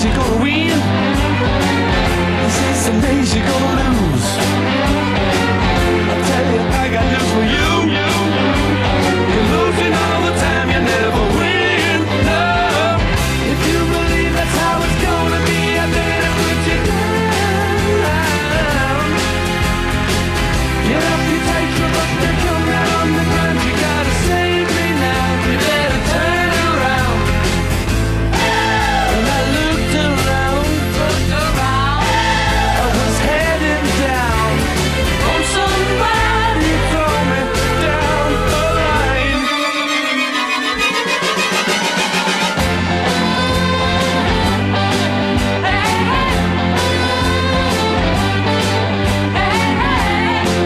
days you're gonna win. This is some days you're gonna lose. I tell you, I got news for you. You're losing all the time, you never win. No, if you believe that's how it's gonna be, I better put you down. Get up, you take your book and come out on the ground. You gotta save me now. You better turn around. And I looked around. I was heading down. Oh, somebody throw me down the line.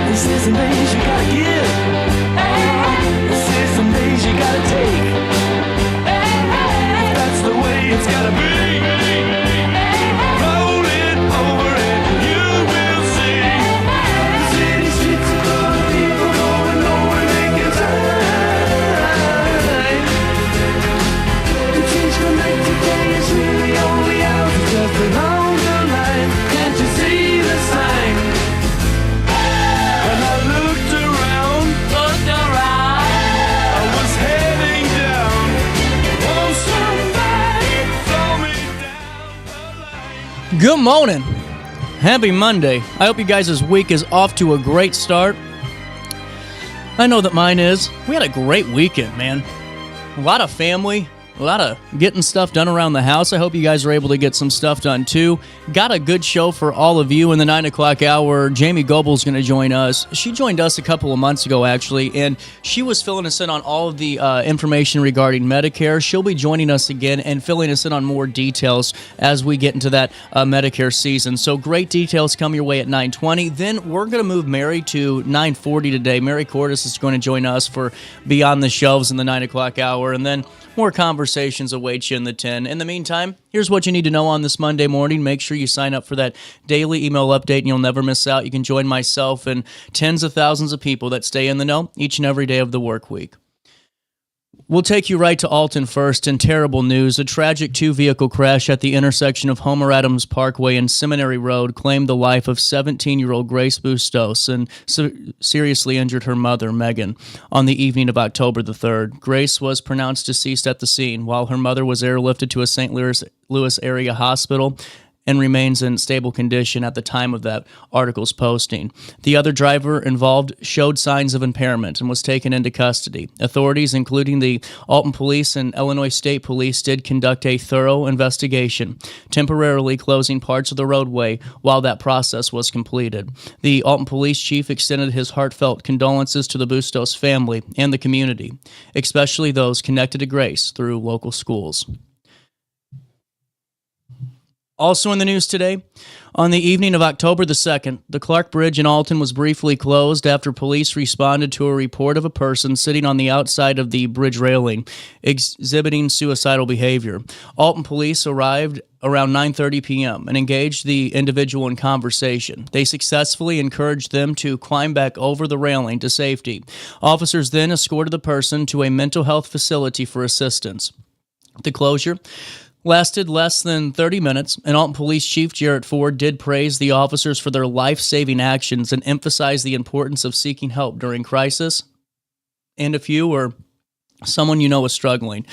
This is some days you gotta give. This is some days you gotta take. That's the way it's gotta be. Roll it over and you will see. City streets are full of people going nowhere, making time. To change from night to day is really only out just along the line. Can't you see the sign? When I looked around, I was heading down. Oh, somebody throw me down the line. Good morning. Happy Monday. I hope you guys' week is off to a great start. I know that mine is. We had a great weekend, man. A lot of family, a lot of getting stuff done around the house. I hope you guys are able to get some stuff done too. Got a good show for all of you in the 9 o'clock hour. Jamie Goble is going to join us. She joined us a couple of months ago, actually, and she was filling us in on all of the information regarding Medicare. She'll be joining us again and filling us in on more details as we get into that Medicare season. So great details come your way at 9:20. Then we're going to move Mary to 9:40 today. Mary Cordes is going to join us for Beyond the Shelves in the 9 o'clock hour, and then more conversations await you in the 10. In the meantime, here's what you need to know on this Monday morning. Make sure you sign up for that daily email update and you'll never miss out. You can join myself and tens of thousands of people that stay in the know each and every day of the work week. We'll take you right to Alton first, and terrible news. A tragic two-vehicle crash at the intersection of Homer Adams Parkway and Seminary Road claimed the life of 17-year-old Grace Bustos and seriously injured her mother, Megan, on the evening of October the 3rd. Grace was pronounced deceased at the scene, while her mother was airlifted to a St. Louis area hospital and remains in stable condition at the time of that article's posting. The other driver involved showed signs of impairment and was taken into custody. Authorities, including the Alton Police and Illinois State Police, did conduct a thorough investigation, temporarily closing parts of the roadway while that process was completed. The Alton Police Chief extended his heartfelt condolences to the Bustos family and the community, especially those connected to Grace through local schools. Also in the news today, on the evening of October the 2nd, the Clark Bridge in Alton was briefly closed after police responded to a report of a person sitting on the outside of the bridge railing, exhibiting suicidal behavior. Alton police arrived around 9:30 p.m. and engaged the individual in conversation. They successfully encouraged them to climb back over the railing to safety. Officers then escorted the person to a mental health facility for assistance. The closure lasted less than 30 minutes, and Alton Police Chief Jarrett Ford did praise the officers for their life-saving actions and emphasize the importance of seeking help during crisis. And if you or someone you know is struggling,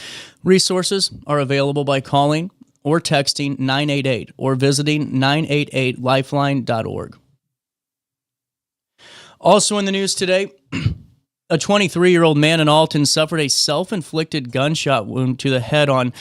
resources are available by calling or texting 988 or visiting 988lifeline.org. Also in the news today, a 23-year-old man in Alton suffered a self-inflicted gunshot wound to the head on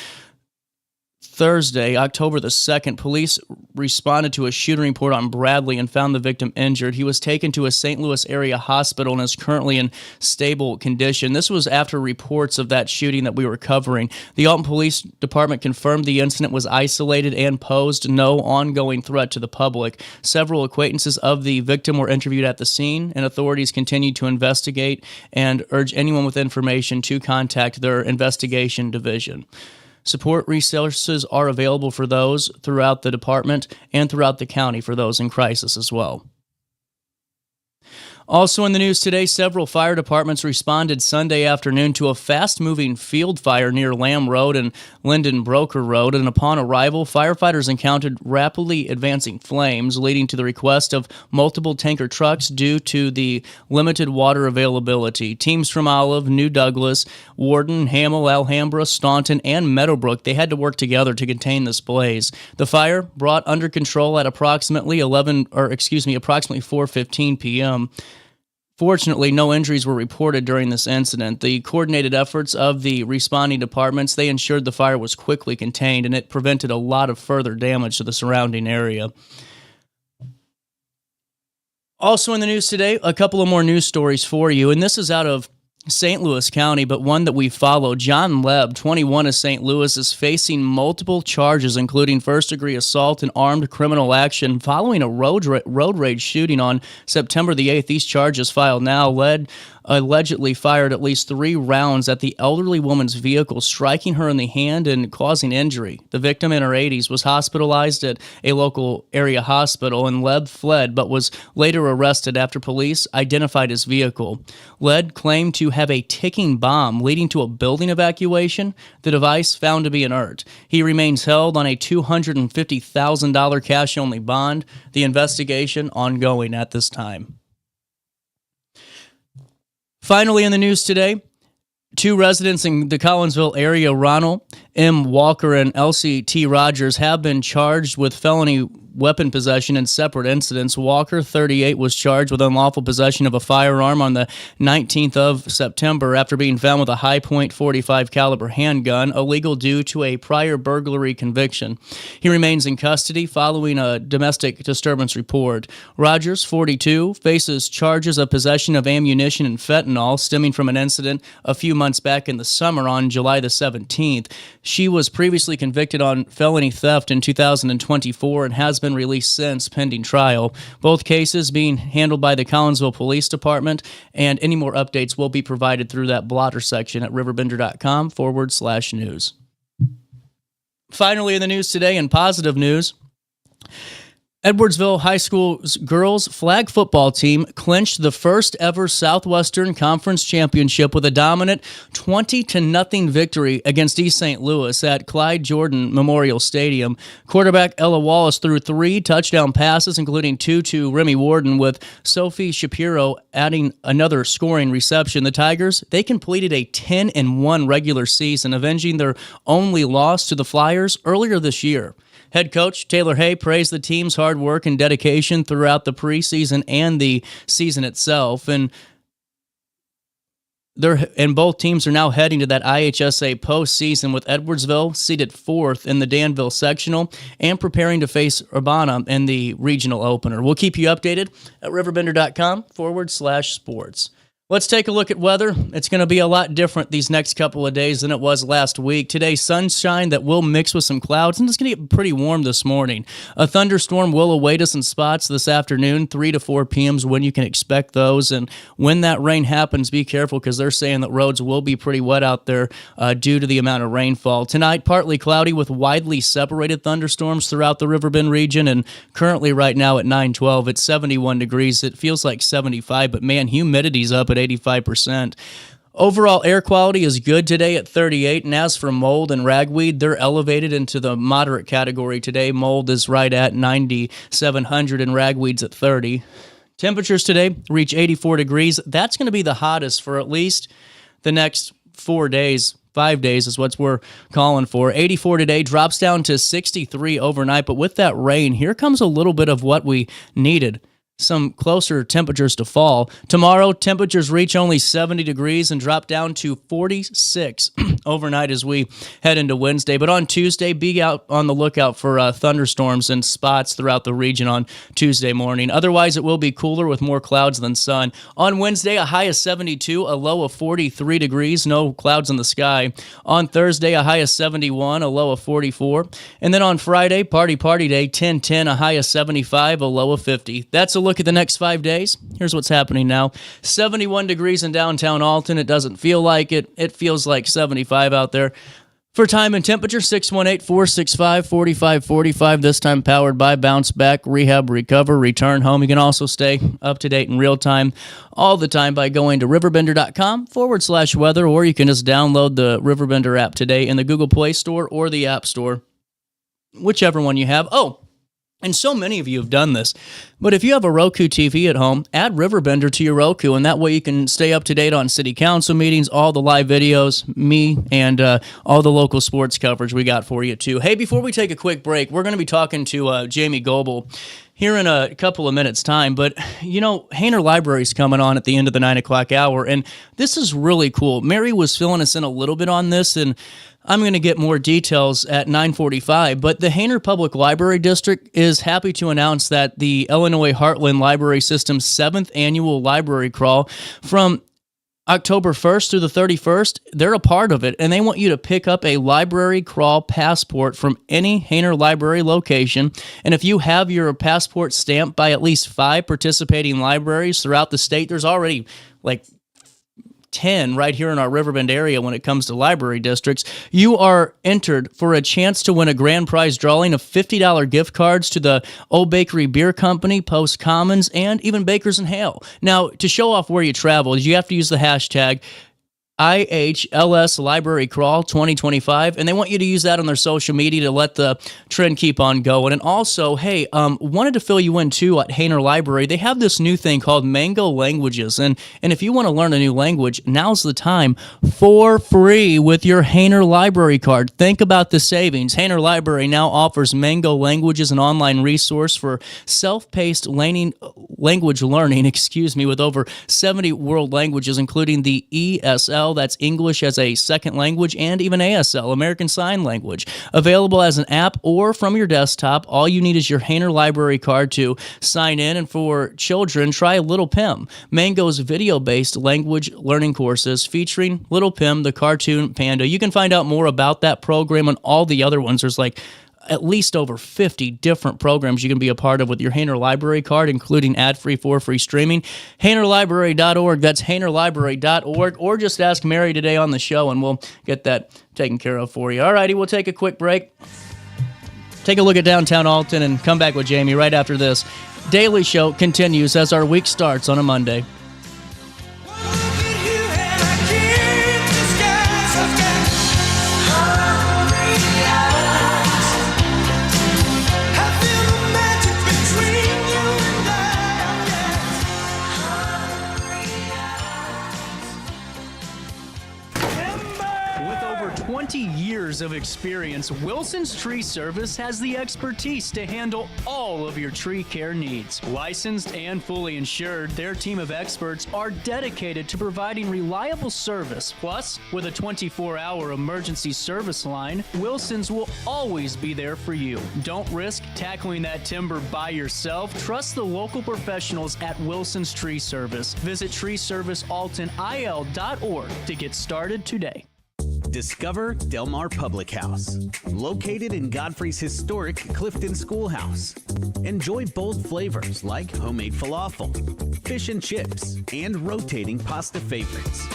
Thursday, October the 2nd, police responded to a shooting report on Bradley and found the victim injured. He was taken to a St. Louis area hospital and is currently in stable condition. This was after reports of that shooting that we were covering. The Alton Police Department confirmed the incident was isolated and posed no ongoing threat to the public. Several acquaintances of the victim were interviewed at the scene, and authorities continue to investigate and urge anyone with information to contact their investigation division. Support resources are available for those throughout the department and throughout the county for those in crisis as well. Also in the news today, several fire departments responded Sunday afternoon to a fast-moving field fire near Lamb Road and Linden Broker Road, and upon arrival, firefighters encountered rapidly advancing flames, leading to the request of multiple tanker trucks due to the limited water availability. Teams from Olive, New Douglas, Warden, Hamel, Alhambra, Staunton, and Meadowbrook, they had to work together to contain this blaze. The fire brought under control at approximately 4:15 p.m. Fortunately, no injuries were reported during this incident. The coordinated efforts of the responding departments, they ensured the fire was quickly contained, and it prevented a lot of further damage to the surrounding area. Also in the news today, a couple of more news stories for you, and this is out of St. Louis County, but one that we follow. John Leb, 21 of St. Louis, is facing multiple charges, including first-degree assault and armed criminal action following a road rage shooting on September the 8th. These charges filed now allegedly fired at least 3 rounds at the elderly woman's vehicle, striking her in the hand and causing injury. The victim, in her 80s, was hospitalized at a local area hospital, and Leb fled but was later arrested after police identified his vehicle. Leb claimed to have a ticking bomb leading to a building evacuation, the device found to be inert. He remains held on a $250,000 cash-only bond, the investigation ongoing at this time. Finally in the news today, 2 residents in the Collinsville area, Ronald M. Walker and Elsie T. Rogers, have been charged with felony weapon possession in separate incidents. Walker, 38, was charged with unlawful possession of a firearm on the 19th of September after being found with a high-point .45 caliber handgun, illegal due to a prior burglary conviction. He remains in custody following a domestic disturbance report. Rogers, 42, faces charges of possession of ammunition and fentanyl stemming from an incident a few months back in the summer on July the 17th. She was previously convicted on felony theft in 2024 and has been released since, pending trial. Both cases being handled by the Collinsville Police Department, and any more updates will be provided through that blotter section at RiverBender.com/news. Finally in the news today, in positive news, Edwardsville High School's girls flag football team clinched the first ever Southwestern Conference Championship with a dominant 20-0 victory against East St. Louis at Clyde Jordan Memorial Stadium. Quarterback Ella Wallace threw 3 touchdown passes, including 2 to Remy Warden, with Sophie Shapiro adding another scoring reception. The Tigers, they completed a 10-1 regular season, avenging their only loss to the Flyers earlier this year. Head coach Taylor Hay praised the team's hard work and dedication throughout the preseason and the season itself, and both teams are now heading to that IHSA postseason, with Edwardsville seated 4th in the Danville sectional and preparing to face Urbana in the regional opener. We'll keep you updated at RiverBender.com/sports. Let's take a look at weather. It's going to be a lot different these next couple of days than it was last week. Today, sunshine that will mix with some clouds, and it's going to get pretty warm this morning. A thunderstorm will await us in spots this afternoon. 3 to 4 p.m. is when you can expect those, and when that rain happens, be careful because they're saying that roads will be pretty wet out there due to the amount of rainfall. Tonight, partly cloudy with widely separated thunderstorms throughout the Riverbend region, and currently right now at 9:12, it's 71 degrees. It feels like 75, but man, humidity's up at 85%. Overall air quality is good today at 38, and as for mold and ragweed, they're elevated into the moderate category today. Mold is right at 9,700 and ragweed's at 30. Temperatures today reach 84 degrees. That's going to be the hottest for at least the next 4 days. 5 days is what we're calling for. 84 today, drops down to 63 overnight, but with that rain, here comes a little bit of what we needed. Some closer temperatures to fall. Tomorrow, temperatures reach only 70 degrees and drop down to 46 overnight as we head into Wednesday. But on Tuesday, be out on the lookout for thunderstorms and spots throughout the region on Tuesday morning. Otherwise, it will be cooler with more clouds than sun. On Wednesday, a high of 72, a low of 43 degrees, no clouds in the sky. On Thursday, a high of 71, a low of 44. And then on Friday, party day, 10-10, a high of 75, a low of 50. That's a look at the next 5 days. Here's what's happening now. 71 degrees in downtown Alton. It doesn't feel like it. It feels like 75 out there. For time and temperature, 618-465-4545, this time powered by Bounce Back, Rehab, Recover, Return Home. You can also stay up to date in real time all the time by going to RiverBender.com/weather, or you can just download the RiverBender app today in the Google Play Store or the App Store, whichever one you have. Oh, and so many of you have done this, but if you have a Roku TV at home, add RiverBender to your Roku, and that way you can stay up to date on city council meetings, all the live videos, me, and all the local sports coverage we got for you, too. Hey, before we take a quick break, we're going to be talking to Jamie Goble here in a couple of minutes' time, but, you know, Hayner Library is coming on at the end of the 9 o'clock hour, and this is really cool. Mary was filling us in a little bit on this, and I'm going to get more details at 9:45, but the Hayner Public Library District is happy to announce that the Illinois Heartland Library System's 7th annual library crawl from October 1st through the 31st, they're a part of it, and they want you to pick up a library crawl passport from any Hayner Library location, and if you have your passport stamped by at least 5 participating libraries throughout the state, there's already like 10 right here in our Riverbend area when it comes to library districts, you are entered for a chance to win a grand prize drawing of $50 gift cards to the Old Bakery Beer Company, Post Commons, and even Bakers and Hale. Now, to show off where you traveled, you have to use the hashtag IHLS Library Crawl 2025, and they want you to use that on their social media to let the trend keep on going. And also, hey, wanted to fill you in too at Hayner Library. They have this new thing called Mango Languages, and if you want to learn a new language, now's the time for free with your Hayner Library card. Think about the savings. Hayner Library now offers Mango Languages, an online resource for self-paced language learning, with over 70 world languages, including the ESL, that's English as a second language, and even ASL, American Sign Language. Available as an app or from your desktop, all you need is your Hayner Library card to sign in, and for children, try Little Pim, Mango's video-based language learning courses featuring Little Pim, the cartoon panda. You can find out more about that program and all the other ones. There's like at least over 50 different programs you can be a part of with your Hayner Library card, including ad-free for free streaming. HaynerLibrary.org. That's HaynerLibrary.org. Or just ask Mary today on the show, and we'll get that taken care of for you. All righty, we'll take a quick break. Take a look at downtown Alton and come back with Jamie right after this. Daily Show continues as our week starts on a Monday. Of experience, Wilson's Tree Service has the expertise to handle all of your tree care needs. Licensed and fully insured, their team of experts are dedicated to providing reliable service. Plus, with a 24-hour emergency service line, Wilson's will always be there for you. Don't risk tackling that timber by yourself. Trust the local professionals at Wilson's Tree Service. Visit treeservicealtonil.org to get started today. Discover Del Mar Public House, located in Godfrey's historic Clifton Schoolhouse. Enjoy bold flavors like homemade falafel, fish and chips, and rotating pasta favorites.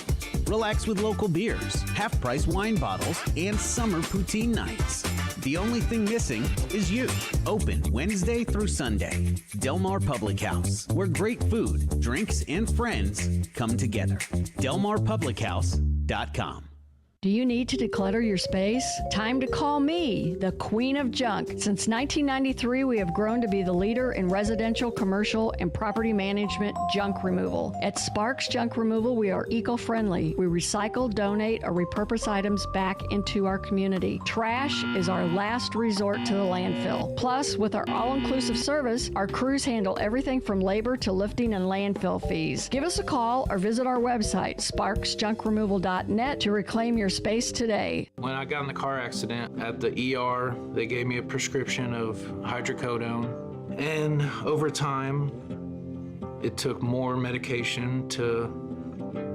Relax with local beers, half-price wine bottles, and summer poutine nights. The only thing missing is you. Open Wednesday through Sunday. Del Mar Public House, where great food, drinks, and friends come together. DelMarPublicHouse.com. Do you need to declutter your space? Time to call me, the Queen of Junk. Since 1993, we have grown to be the leader in residential, commercial, and property management junk removal. At Sparks Junk Removal, we are eco-friendly. We recycle, donate, or repurpose items back into our community. Trash is our last resort to the landfill. Plus, with our all-inclusive service, our crews handle everything from labor to lifting and landfill fees. Give us a call or visit our website, sparksjunkremoval.net, to reclaim your space today. When I got in the car accident at the ER, they gave me a prescription of hydrocodone, and over time it took more medication to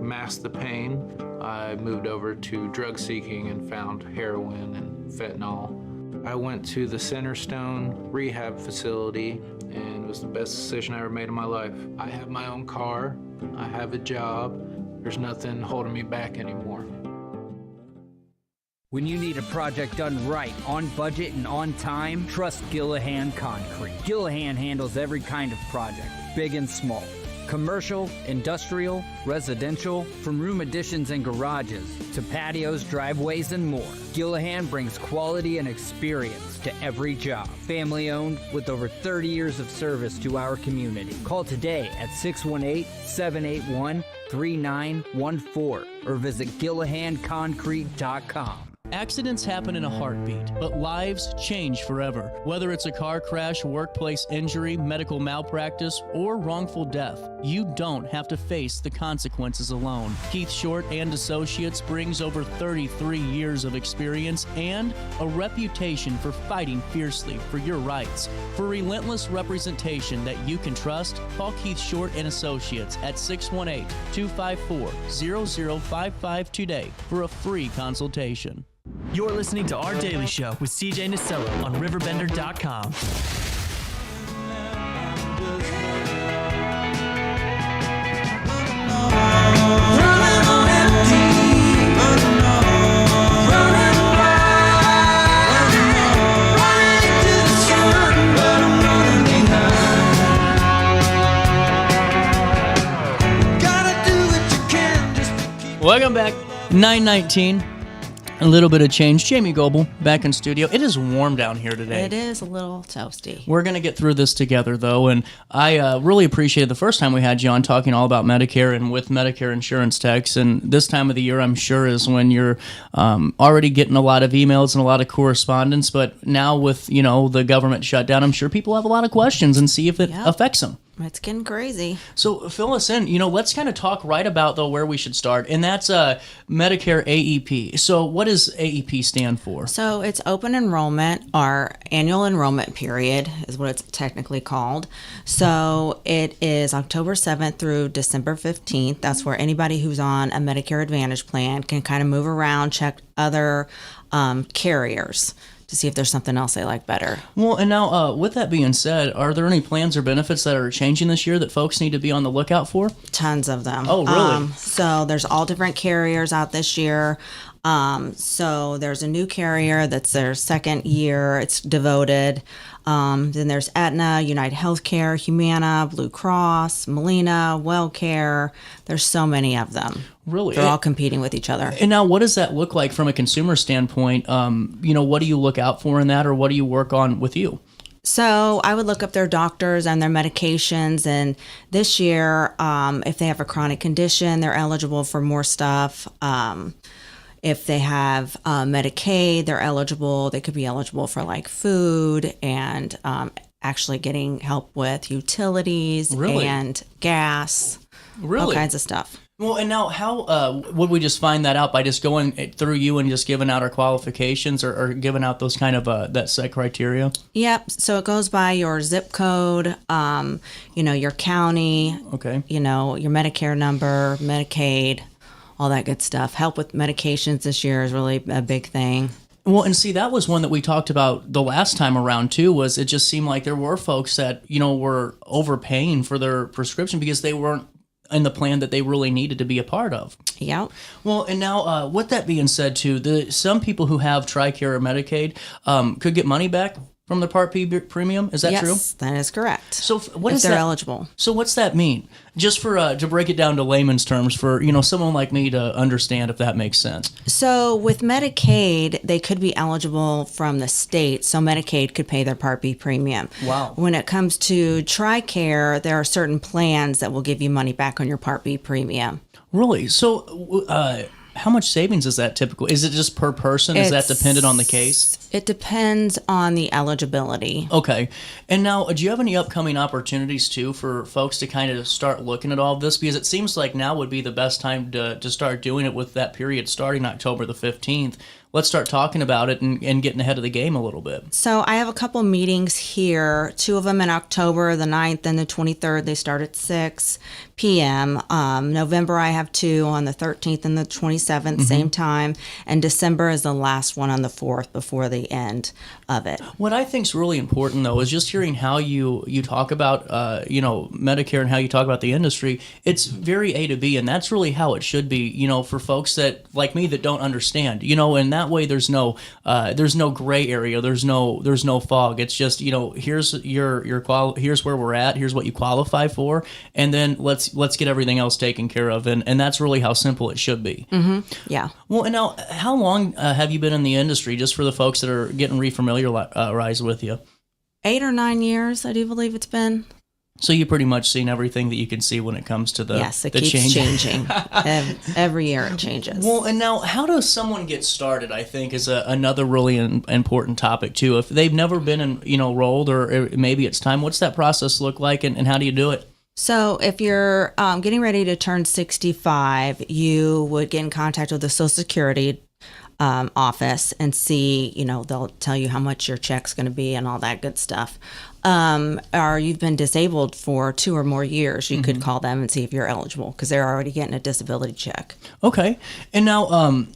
mask the pain. I moved over to drug seeking and found heroin and fentanyl. I went to the Cornerstone rehab facility, and it was the best decision I ever made in my life. I have my own car, I have a job, there's nothing holding me back anymore. When you need a project done right, on budget and on time, trust Gillahan Concrete. Gillahan handles every kind of project, big and small. Commercial, industrial, residential, from room additions and garages to patios, driveways, and more. Gillahan brings quality and experience to every job. Family owned with over 30 years of service to our community. Call today at 618-781-3914 or visit GillahanConcrete.com. Accidents happen in a heartbeat, but lives change forever. Whether it's a car crash, workplace injury, medical malpractice, or wrongful death, you don't have to face the consequences alone. Keith Short and Associates brings over 33 years of experience and a reputation for fighting fiercely for your rights. For relentless representation that you can trust, call Keith Short and Associates at 618-254-0055 today for a free consultation. You're listening to Our Daily Show with CJ Nasello on RiverBender.com. Running on empty, running to the sun, but I'm running behind. Gotta do what you can just to keep. Welcome back. 9:19. A little bit of change. Jamie Goble back in studio. It is warm down here today. It is a little toasty. We're going to get through this together, though, and I really appreciated the first time we had you on talking all about Medicare and with Medicare Insurance Techs, and this time of the year, I'm sure, is when you're already getting a lot of emails and a lot of correspondence, but now with, the government shutdown, I'm sure people have a lot of questions and see if it affects them. It's getting crazy. So fill us in. Let's kind of talk right about, though, where we should start, and that's Medicare AEP. So what does AEP stand for? So it's open enrollment. Our annual enrollment period is what it's technically called. So it is October 7th through December 15th. That's where anybody who's on a Medicare Advantage plan can kind of move around, check other carriers to see if there's something else they like better. Well, and now, with that being said, are there any plans or benefits that are changing this year that folks need to be on the lookout for? Tons of them. Oh, really? So there's all different carriers out this year. So there's a new carrier that's their second year. It's devoted. Then there's Aetna, United Healthcare, Humana, Blue Cross, Molina, WellCare. There's so many of them. Really? They're all competing with each other. And now, what does that look like from a consumer standpoint? What do you look out for in that, or what do you work on with you? So I would look up their doctors and their medications. And this year, if they have a chronic condition, they're eligible for more stuff. If they have Medicaid, they're eligible. They could be eligible for like food and actually getting help with utilities and gas, all kinds of stuff. Well, and now how would we just find that out by just going through you and just giving out our qualifications or giving out those kind of that set criteria? Yep. So it goes by your zip code, your county, your Medicare number, Medicaid, all that good stuff. Help with medications this year is really a big thing. Well, and see, that was one that we talked about the last time around, too, was it just seemed like there were folks that, were overpaying for their prescription because they weren't in the plan that they really needed to be a part of. Yeah. Well, and now, with that being said, too, some people who have TRICARE or Medicaid could get money back from their Part B premium. Is that true? Yes, that is correct. So what if is they're that? eligible. So what's that mean? Just for to break it down to layman's terms for someone like me to understand, if that makes sense. So with Medicaid, they could be eligible from the state, so Medicaid could pay their Part B premium. Wow. When it comes to TRICARE, there are certain plans that will give you money back on your Part B premium. Really? So how much savings is that typical? Is it just per person? Is that dependent on the case? It depends on the eligibility. Okay. And now, do you have any upcoming opportunities, too, for folks to kind of start looking at all of this? Because it seems like now would be the best time to start doing it with that period starting October the 15th. Let's start talking about it and getting ahead of the game a little bit. So I have a couple meetings here, 2 of them in October, the 9th and the 23rd. They start at 6 p.m. November, I have 2 on the 13th and the 27th, same time. And December is the last one on the 4th before the end of it. What I think is really important, though, is just hearing how you talk about, Medicare and how you talk about the industry. It's very A to B, and that's really how it should be, for folks that, like me, that don't understand, and that that way there's no gray area, there's no fog. It's just, here's here's where we're at, here's what you qualify for, and then let's get everything else taken care of, and that's really how simple it should be. Yeah. Well, and now, how long have you been in the industry, just for the folks that are getting refamiliarized with you? 8 or 9 years, I do believe it's been. So you pretty much seen everything that you can see when it comes to the Yes, it the keeps change. changing. Every year it changes. Well, and now, how does someone get started, I think, is another really important topic, too. If they've never been enrolled, or maybe it's time, what's that process look like, and how do you do it? So if you're getting ready to turn 65, you would get in contact with the Social Security office and see, they'll tell you how much your check's going to be and all that good stuff. Or you've been disabled for 2 or more years, you could call them and see if you're eligible, because they're already getting a disability check. Okay. And now,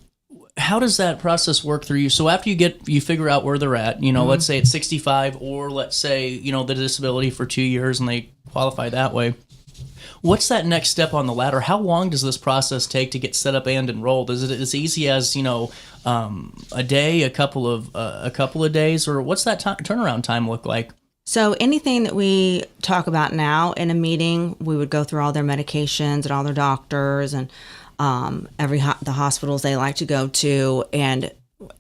how does that process work through you? So after you figure out where they're at, let's say it's 65, or let's say, the disability for 2 years and they qualify that way. What's that next step on the ladder? How long does this process take to get set up and enrolled? Is it as easy as a day, a couple of days, or what's that turnaround time look like? So anything that we talk about now in a meeting, we would go through all their medications and all their doctors and the hospitals they like to go to, and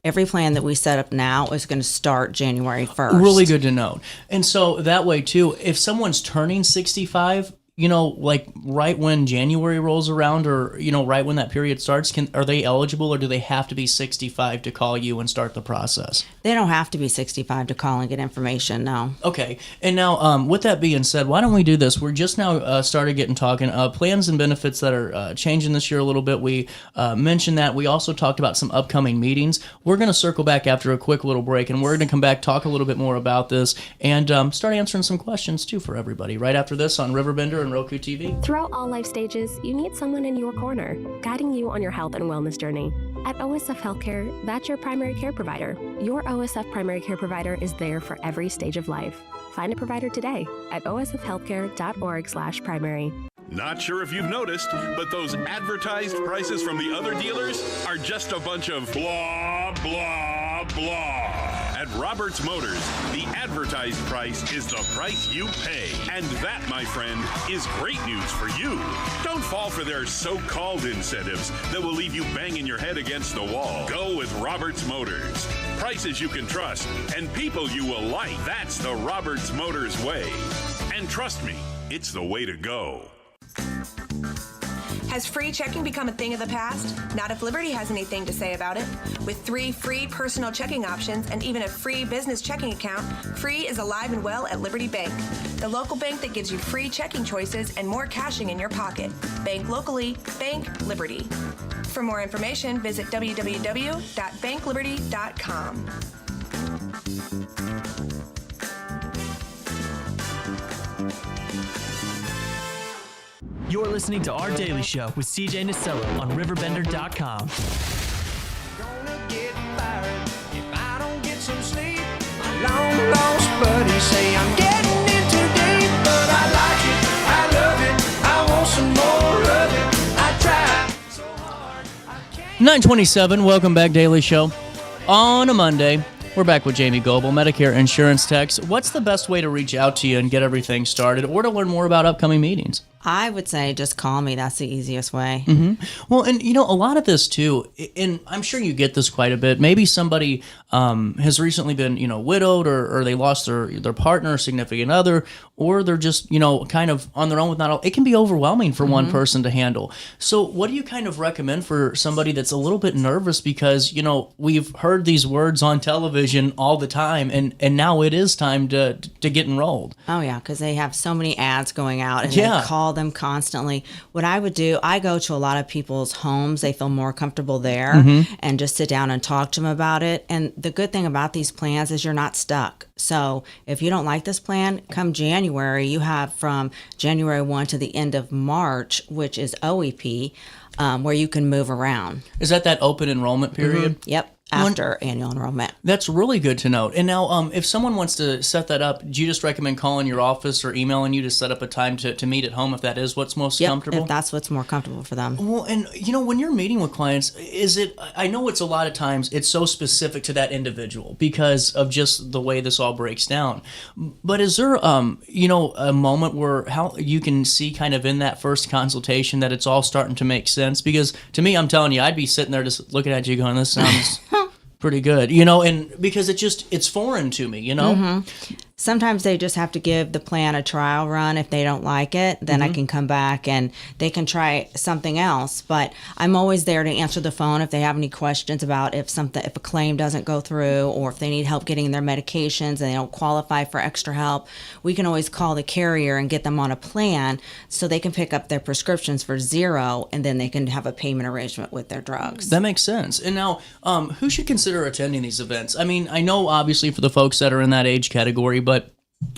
every plan that we set up now is going to start January 1st. Really good to know. And so that way too, if someone's turning 65, like right when January rolls around, or, right when that period starts, are they eligible, or do they have to be 65 to call you and start the process? They don't have to be 65 to call and get information, no. Okay. And now, with that being said, why don't we do this? We're just now started talking plans and benefits that are changing this year a little bit. We mentioned that. We also talked about some upcoming meetings. We're going to circle back after a quick little break, and we're going to come back, talk a little bit more about this, and start answering some questions, too, for everybody, right after this on RiverBender and Roku TV. Throughout all life stages, you need someone in your corner, guiding you on your health and wellness journey. At OSF Healthcare, that's your primary care provider. Your OSF primary care provider is there for every stage of life. Find a provider today at osfhealthcare.org/primary. Not sure if you've noticed, but those advertised prices from the other dealers are just a bunch of blah, blah, blah. At Roberts Motors, the advertised price is the price you pay. And that, my friend, is great news for you. Don't fall for their so-called incentives that will leave you banging your head against the wall. Go with Roberts Motors. Prices you can trust and people you will like. That's the Roberts Motors way. And trust me, it's the way to go. Has free checking become a thing of the past? Not if Liberty has anything to say about it. With 3 free personal checking options and even a free business checking account, free is alive and well at Liberty Bank, the local bank that gives you free checking choices and more cashing in your pocket. Bank locally, bank Liberty. For more information, visit www.bankliberty.com. You're listening to Our Daily Show with CJ Nasello on RiverBender.com. Gonna get fired if I don't get some sleep. My long lost buddies say I'm getting in too deep, but I like it, I love it, I want some more of it. I try so hard, I can't. 9:27. Welcome back, Daily Show. On a Monday, we're back with Jamie Goble, Medicare Insurance Techs. What's the best way to reach out to you and get everything started, or to learn more about upcoming meetings? I would say just call me. That's the easiest way. Well, and a lot of this too, and I'm sure you get this quite a bit. Maybe somebody has recently been, widowed, or they lost their partner, significant other, or they're just, kind of on their own with not all. It can be overwhelming for one person to handle. So what do you kind of recommend for somebody that's a little bit nervous because, we've heard these words on television all the time, and now it is time to get enrolled? Oh, yeah, because they have so many ads going out, and Yeah. they call them constantly. What I would do, I go to a lot of people's homes. They feel more comfortable there, and just sit down and talk to them about it. And the good thing about these plans is you're not stuck. So if you don't like this plan, come January, you have from January 1 to the end of March, which is OEP, where you can move around. Is that open enrollment period? Yep. after annual enrollment. That's really good to know. And now, if someone wants to set that up, do you just recommend calling your office or emailing you to set up a time to meet at home if that is what's most comfortable? If that's what's more comfortable for them. Well, and when you're meeting with clients, I know it's a lot of times it's so specific to that individual because of just the way this all breaks down. But is there, a moment where how you can see kind of in that first consultation that it's all starting to make sense? Because to me, I'm telling you, I'd be sitting there just looking at you going, this sounds pretty good, and because it's foreign to me, Sometimes they just have to give the plan a trial run. If they don't like it, then I can come back and they can try something else. But I'm always there to answer the phone if they have any questions about if a claim doesn't go through or if they need help getting their medications and they don't qualify for extra help. We can always call the carrier and get them on a plan so they can pick up their prescriptions for $0 and then they can have a payment arrangement with their drugs. That makes sense. And now, who should consider attending these events? I mean, I know obviously for the folks that are in that age category, but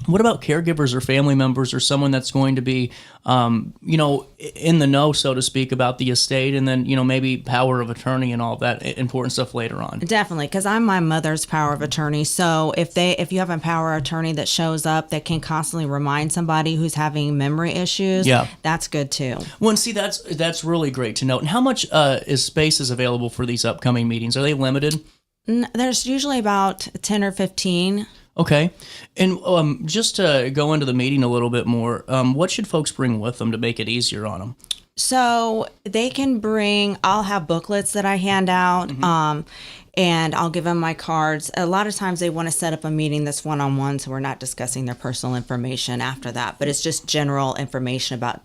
what about caregivers or family members or someone that's going to be, in the know, so to speak, about the estate and then, maybe power of attorney and all that important stuff later on? Definitely, because I'm my mother's power of attorney. So if you have a power of attorney that shows up that can constantly remind somebody who's having memory issues, that's good too. Well, and see, that's really great to note. And how much space is available for these upcoming meetings? Are they limited? There's usually about 10 or 15. Okay. And just to go into the meeting a little bit more, what should folks bring with them to make it easier on them? So they can I'll have booklets that I hand out, and I'll give them my cards. A lot of times they want to set up a meeting that's one-on-one, so we're not discussing their personal information after that, but it's just general information about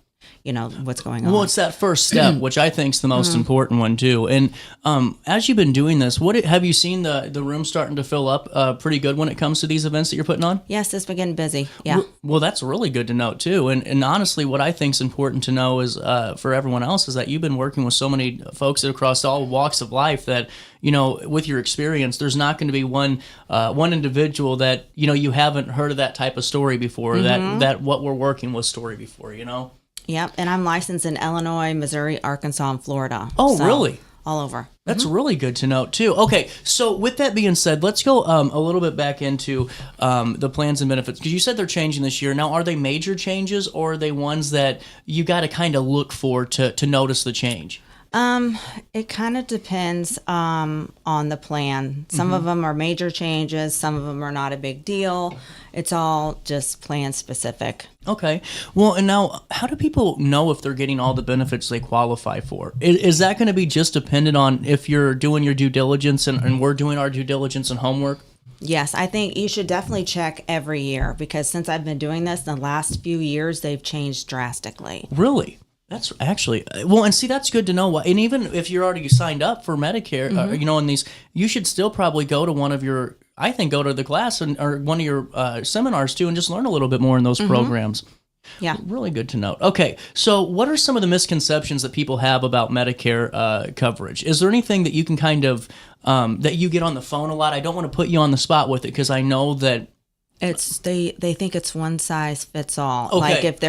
what's going on. Well, it's that first step, which I think is the most important one too. And as you've been doing this, have you seen the room starting to fill up pretty good when it comes to these events that you're putting on? Yes, it's been getting busy. Yeah. Well, that's really good to know too. And honestly, what I think is important to know is for everyone else is that you've been working with so many folks across all walks of life that with your experience, there's not going to be one individual that you haven't heard of that type of story before. That what we're working with story before. Yep, and I'm licensed in Illinois, Missouri, Arkansas, and Florida. Oh, really? All over. That's really good to know, too. Okay, so with that being said, let's go a little bit back into the plans and benefits, because you said they're changing this year. Now, are they major changes, or are they ones that you got to kind of look for to notice the change? It kind of depends on the plan. Some of them are major changes. Some of them are not a big deal. It's all just plan specific. Okay. Well, and now, how do people know if they're getting all the benefits they qualify for? Is that going to be just dependent on if you're doing your due diligence and we're doing our due diligence and homework? Yes, I think you should definitely check every year because since I've been doing this, the last few years, they've changed drastically. Really? That's actually, well, and see, that's good to know. And even if you're already signed up for Medicare, in these, you should still probably go to go to the class or one of your seminars too and just learn a little bit more in those programs. Yeah. Really good to note. Okay, so what are some of the misconceptions that people have about Medicare coverage? Is there anything that you can kind of, that you get on the phone a lot? I don't want to put you on the spot with it because I know that it's they think it's one size fits all. Okay. Like if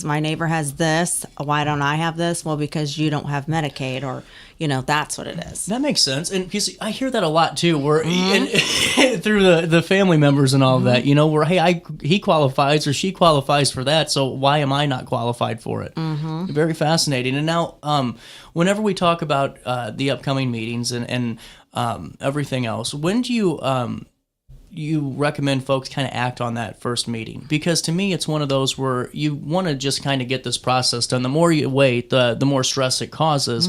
my neighbor has this, why don't I have this? Well, because you don't have Medicaid, or that's what it is. That makes sense, and because I hear that a lot too, where through the family members and all of that, where hey, he qualifies or she qualifies for that, so why am I not qualified for it? Very fascinating. And now, whenever we talk about the upcoming meetings and everything else, when do you recommend folks kind of act on that first meeting? Because to me, it's one of those where you want to just kind of get this process done. The more you wait, the more stress it causes.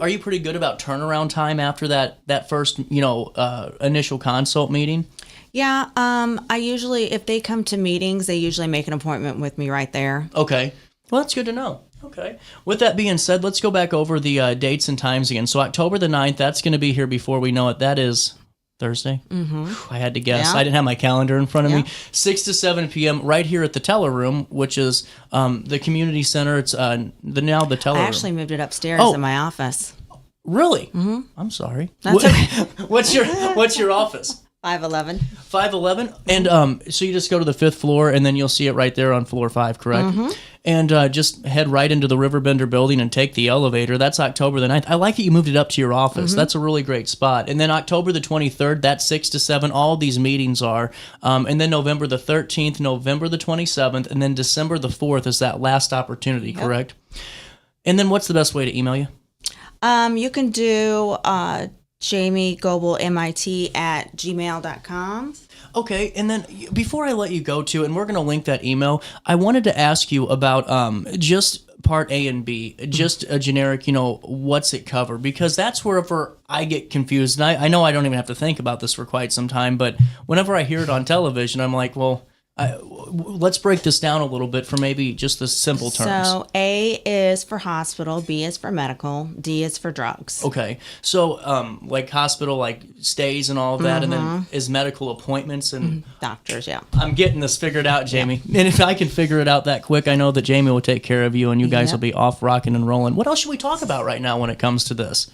Are you pretty good about turnaround time after that first, initial consult meeting? Yeah, I usually, if they come to meetings, they usually make an appointment with me right there. Okay. Well, that's good to know. Okay. With that being said, let's go back over the dates and times again. So October the 9th, that's going to be here before we know it. That is Thursday. I had to guess. Yeah. I didn't have my calendar in front of me. 6 to 7 p.m. right here at the Teller Room, which is the community center. It's the Teller Room. I actually moved it upstairs in my office. Really? I'm sorry. That's okay. What's your office? 511. 511. And so you just go to the 5th floor, and then you'll see it right there on floor 5, correct? Mm-hmm. And just head right into the Riverbender building and take the elevator. That's October the 9th. I like that you moved it up to your office. Mm-hmm. That's a really great spot. And then October the 23rd, that's 6 to 7. All these meetings are. And then November the 13th, November the 27th, and then December the 4th is that last opportunity, correct? And then what's the best way to email you? You can do Jamie Goble, MIT at gmail.com. Okay, and then before I let you go to, and we're going to link that email, I wanted to ask you about just part A and B, just a generic, what's it cover? Because that's wherever I get confused. And I know I don't even have to think about this for quite some time, but whenever I hear it on television, I'm like, well, let's break this down a little bit for maybe just the simple terms. So A is for hospital, B is for medical, D is for drugs. Okay, so like hospital, like stays and all of that, and then is medical appointments and doctors. Yeah, I'm getting this figured out, Jamie. Yeah. And if I can figure it out that quick, I know that Jamie will take care of you, and you guys will be off rocking and rolling. What else should we talk about right now when it comes to this?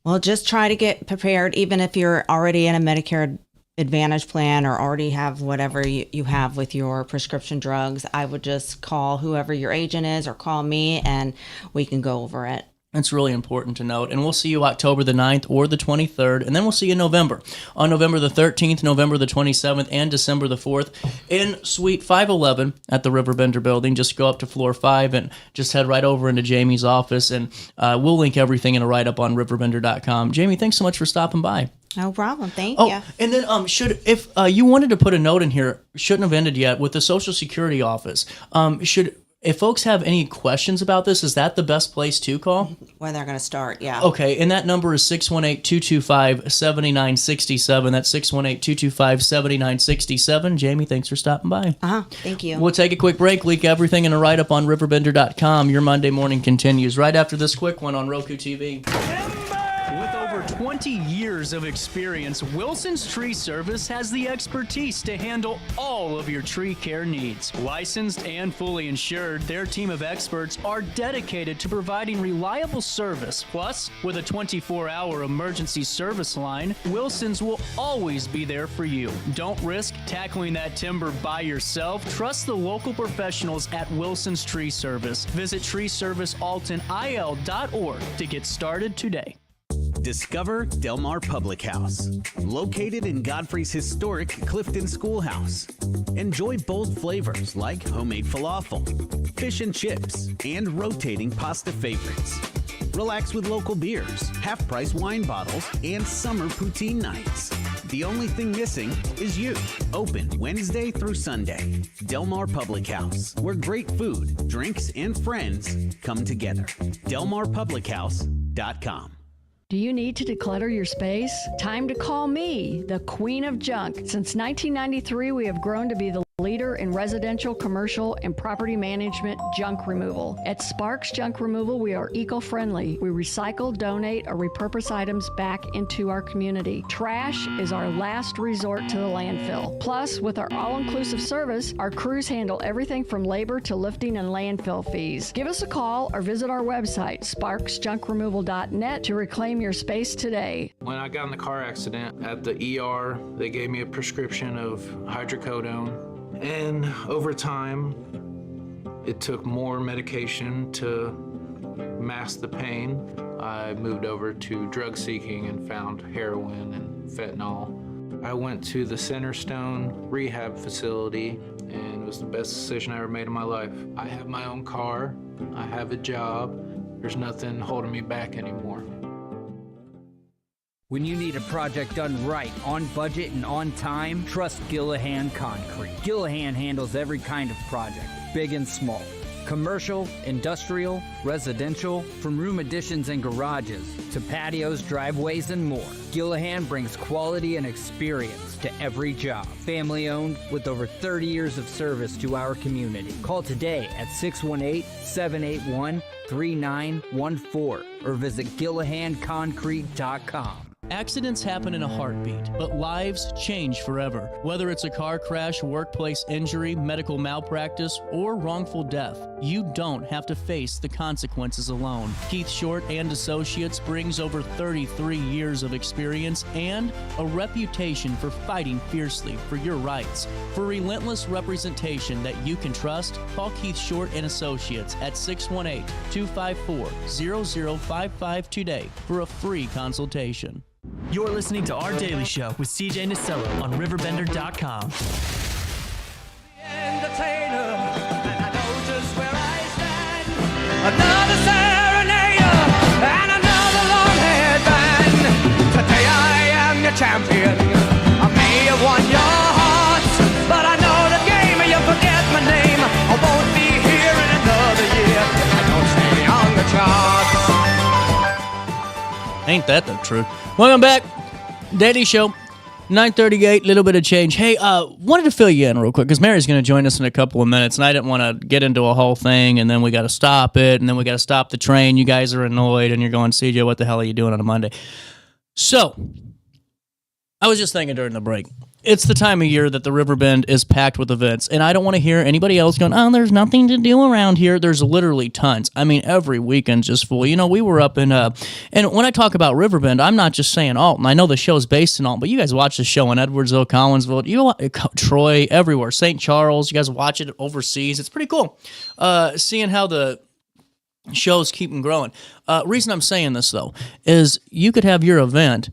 Well, just try to get prepared, even if you're already in a Medicare Advantage plan or already have whatever you have with your prescription drugs. I would just call whoever your agent is or call me and we can go over it. That's really important to note. And we'll see you October the 9th or the 23rd, and then we'll see you in November. On November the 13th, November the 27th, and December the 4th in Suite 511 at the Riverbender building. Just go up to floor 5 and just head right over into Jamie's office, and we'll link everything in a write-up on RiverBender.com. Jamie, thanks so much for stopping by. No problem. Thank you. And then if you wanted to put a note in here, shouldn't have ended yet, with the Social Security office, if folks have any questions about this, is that the best place to call? When they're going to start, yeah. Okay, and that number is 618-225-7967. That's 618-225-7967. Jamie, thanks for stopping by. Thank you. We'll take a quick break, leak everything in a write-up on RiverBender.com. Your Monday morning continues right after this quick one on Roku TV. With over 20 years of experience, Wilson's Tree Service has the expertise to handle all of your tree care needs. Licensed and fully insured, their team of experts are dedicated to providing reliable service. Plus, with a 24-hour emergency service line, Wilson's will always be there for you. Don't risk tackling that timber by yourself. Trust the local professionals at Wilson's Tree Service. Visit treeservicealtonil.org to get started today. Discover Del Mar Public House, located in Godfrey's historic Clifton Schoolhouse. Enjoy bold flavors like homemade falafel, fish and chips, and rotating pasta favorites. Relax with local beers, half-price wine bottles, and summer poutine nights. The only thing missing is you. Open Wednesday through Sunday. Del Mar Public House, where great food, drinks, and friends come together. DelMarPublicHouse.com. Do you need to declutter your space? Time to call me, the Queen of Junk. Since 1993, we have grown to be the leader in residential, commercial, and property management junk removal. At Sparks Junk Removal, we are eco-friendly. We recycle, donate, or repurpose items back into our community. Trash is our last resort to the landfill. Plus, with our all-inclusive service, our crews handle everything from labor to lifting and landfill fees. Give us a call or visit our website, sparksjunkremoval.net, to reclaim your space today. When I got in the car accident at the ER, they gave me a prescription of hydrocodone. And over time, it took more medication to mask the pain. I moved over to drug seeking and found heroin and fentanyl. I went to the Cornerstone rehab facility, and it was the best decision I ever made in my life. I have my own car, I have a job, there's nothing holding me back anymore. When you need a project done right, on budget and on time, trust Gillahan Concrete. Gillahan handles every kind of project, big and small. Commercial, industrial, residential, from room additions and garages to patios, driveways, and more. Gillahan brings quality and experience to every job. Family owned with over 30 years of service to our community. Call today at 618-781-3914 or visit GillahanConcrete.com. Accidents happen in a heartbeat, but lives change forever. Whether it's a car crash, workplace injury, medical malpractice, or wrongful death, you don't have to face the consequences alone. Keith Short and Associates brings over 33 years of experience and a reputation for fighting fiercely for your rights. For relentless representation that you can trust, call Keith Short and Associates at 618-254-0055 today for a free consultation. You're listening to Our Daily Show with CJ Nasello on RiverBender.com. Entertainer, and I know just where I stand. Another serenader and another long-haired band. Today I am your champion. I may have won your hearts, but I know the game and you forget my name. I won't be here in another year if I don't stay on the charts. Ain't that the truth? Welcome back. Daily Show, 9:38, little bit of change. Hey, wanted to fill you in real quick because Mary's going to join us in a couple of minutes, and I didn't want to get into a whole thing, and then we got to stop it, and then we got to stop the train. You guys are annoyed, and you're going, CJ, what the hell are you doing on a Monday? So, I was just thinking during the break. It's the time of year that the Riverbend is packed with events, and I don't want to hear anybody else going, oh, there's nothing to do around here. There's literally tons. I mean, every weekend's just full. You know, we were up in, and when I talk about Riverbend, I'm not just saying Alton. I know the show's based in Alton, but you guys watch the show in Edwardsville, Collinsville, Troy, everywhere, St. Charles. You guys watch it overseas. It's pretty cool seeing how the shows keep growing. Reason I'm saying this, though, is you could have your event,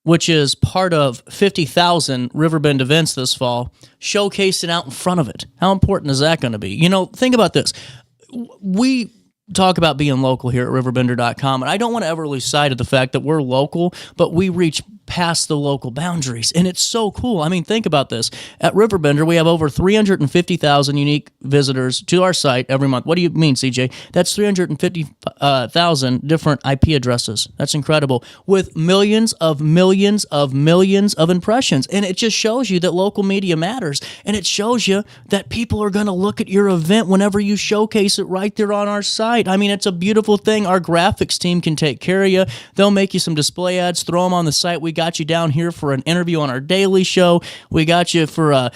which is part of 50,000 Riverbend events this fall, showcasing out in front of it. How important is that going to be? You know, think about this. We talk about being local here at RiverBender.com, and I don't want to ever lose sight of the fact that we're local, but we reach past the local boundaries, and it's so cool. I mean, think about this. At Riverbender, we have over 350,000 unique visitors to our site every month. What do you mean, CJ? That's 350,000 different IP addresses. That's incredible. With millions of impressions, and it just shows you that local media matters, and it shows you that people are going to look at your event whenever you showcase it right there on our site. I mean, it's a beautiful thing. Our graphics team can take care of you. They'll make you some display ads, throw them on the site. We got you down here for an interview on our daily show. We got you for an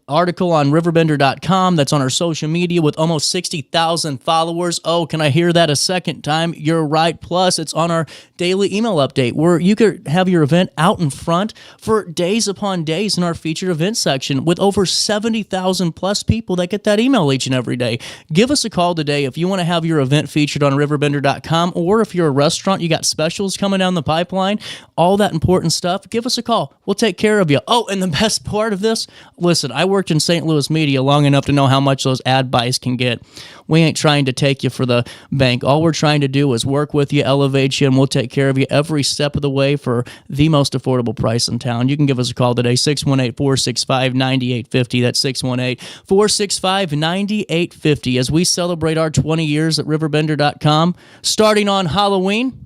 article on RiverBender.com that's on our social media with almost 60,000 followers. Oh, can I hear that a second time? You're right. Plus, it's on our daily email update where you could have your event out in front for days upon days in our featured event section with over 70,000 plus people that get that email each and every day. Give us a call today if you want to have your event featured on RiverBender.com, or if you're a restaurant, you got specials coming down the pipeline, all that important stuff, give us a call. We'll take care of you. Oh, and the best part of this, listen, I worked in St. Louis media long enough to know how much those ad buys can get. We ain't trying to take you for the bank. All we're trying to do is work with you, elevate you, and we'll take care of you every step of the way for the most affordable price in town. You can give us a call today, 618-465-9850. That's 618-465-9850. As we celebrate our 20 years at RiverBender.com, starting on Halloween,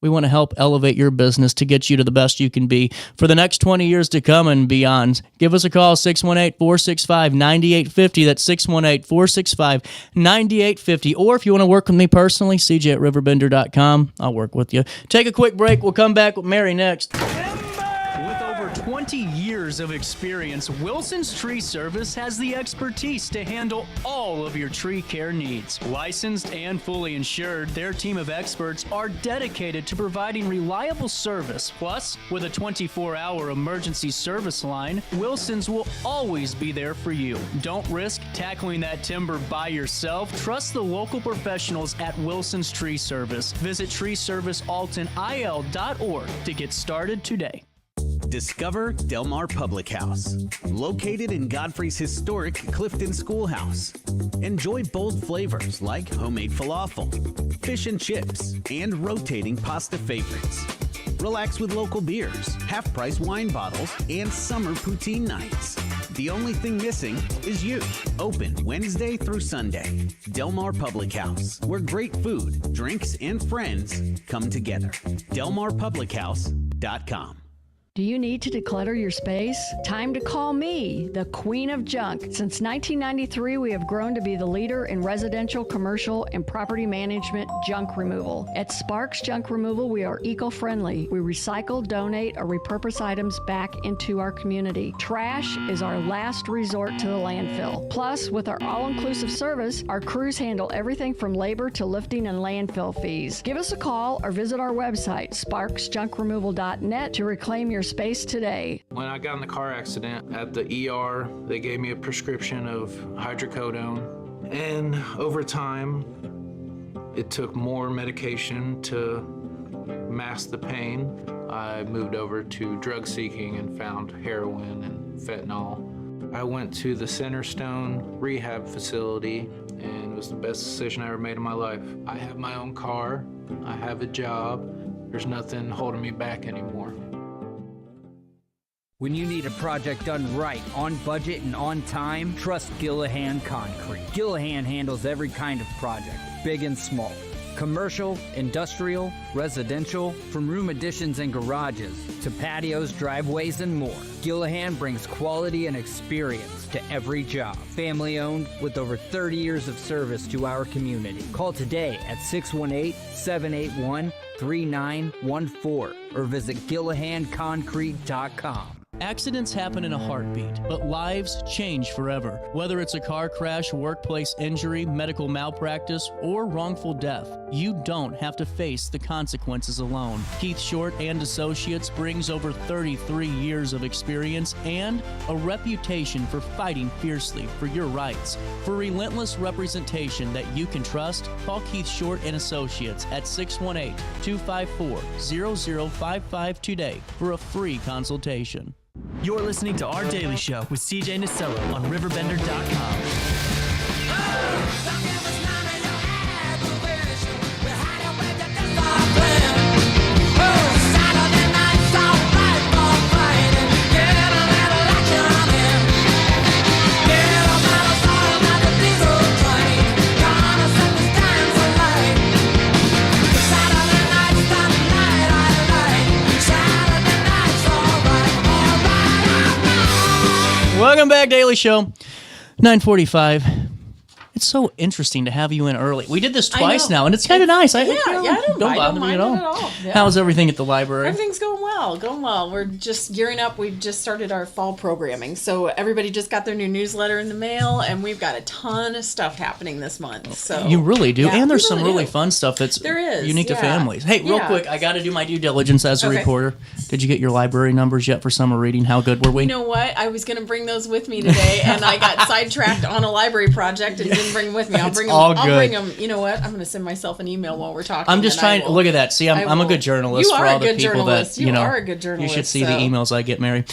we want to help elevate your business to get you to the best you can be for the next 20 years to come and beyond. Give us a call, 618-465-9850. That's 618-465-9850. Or if you want to work with me personally, CJ at RiverBender.com. I'll work with you. Take a quick break. We'll come back with Mary next. With over 20 years of experience, Wilson's Tree Service has the expertise to handle all of your tree care needs. Licensed and fully insured, their team of experts are dedicated to providing reliable service. Plus, with a 24-hour emergency service line, Wilson's will always be there for you. Don't risk tackling that timber by yourself. Trust the local professionals at Wilson's Tree Service. Visit treeservicealtonil.org to get started today. Discover Del Mar Public House, located in Godfrey's historic Clifton Schoolhouse. Enjoy bold flavors like homemade falafel, fish and chips, and rotating pasta favorites. Relax with local beers, half-price wine bottles, and summer poutine nights. The only thing missing is you. Open Wednesday through Sunday. Del Mar Public House, where great food, drinks, and friends come together. DelMarPublicHouse.com. Do you need to declutter your space? Time to call me, the Queen of Junk. Since 1993, we have grown to be the leader in residential, commercial, and property management junk removal. At Sparks Junk Removal, we are eco-friendly. We recycle, donate, or repurpose items back into our community. Trash is our last resort to the landfill. Plus, with our all-inclusive service, our crews handle everything from labor to lifting and landfill fees. Give us a call or visit our website, sparksjunkremoval.net, to reclaim your space today. When I got in the car accident at the ER, they gave me a prescription of hydrocodone. And over time, it took more medication to mask the pain. I moved over to drug seeking and found heroin and fentanyl. I went to the Cornerstone rehab facility, and it was the best decision I ever made in my life. I have my own car, I have a job, there's nothing holding me back anymore. When you need a project done right, on budget and on time, trust Gillahan Concrete. Gillahan handles every kind of project, big and small. Commercial, industrial, residential, from room additions and garages to patios, driveways, and more. Gillahan brings quality and experience to every job. Family owned with over 30 years of service to our community. Call today at 618-781-3914 or visit GillahanConcrete.com. Accidents happen in a heartbeat, but lives change forever. Whether it's a car crash, workplace injury, medical malpractice, or wrongful death, you don't have to face the consequences alone. Keith Short and Associates brings over 33 years of experience and a reputation for fighting fiercely for your rights. For relentless representation that you can trust, call Keith Short and Associates at 618-254-0055 today for a free consultation. You're listening to Our Daily Show with CJ Nasello on RiverBender.com. Welcome back, Daily Show, 9:45. It's so interesting to have you in early. We did this twice now, and it's kind of nice. I don't bother me at all. Yeah. How's everything at the library? Everything's going well. We're just gearing up. We've just started our fall programming. So everybody just got their new newsletter in the mail, and we've got a ton of stuff happening this month. So you really do. Yeah, and there's some really fun stuff that's unique to families. Hey, real quick, I got to do my due diligence as a reporter. Did you get your library numbers yet for summer reading? How good were we? You know what? I was going to bring those with me today, and I got sidetracked on a library project and didn't bring them with me. I'll bring them. You know what? I'm going to send myself an email while we're talking. I'm just trying. Look at that. See, I'm a good journalist. You are for all a good the people journalist. That, you are a good journalist. You should see the emails I get, Mary.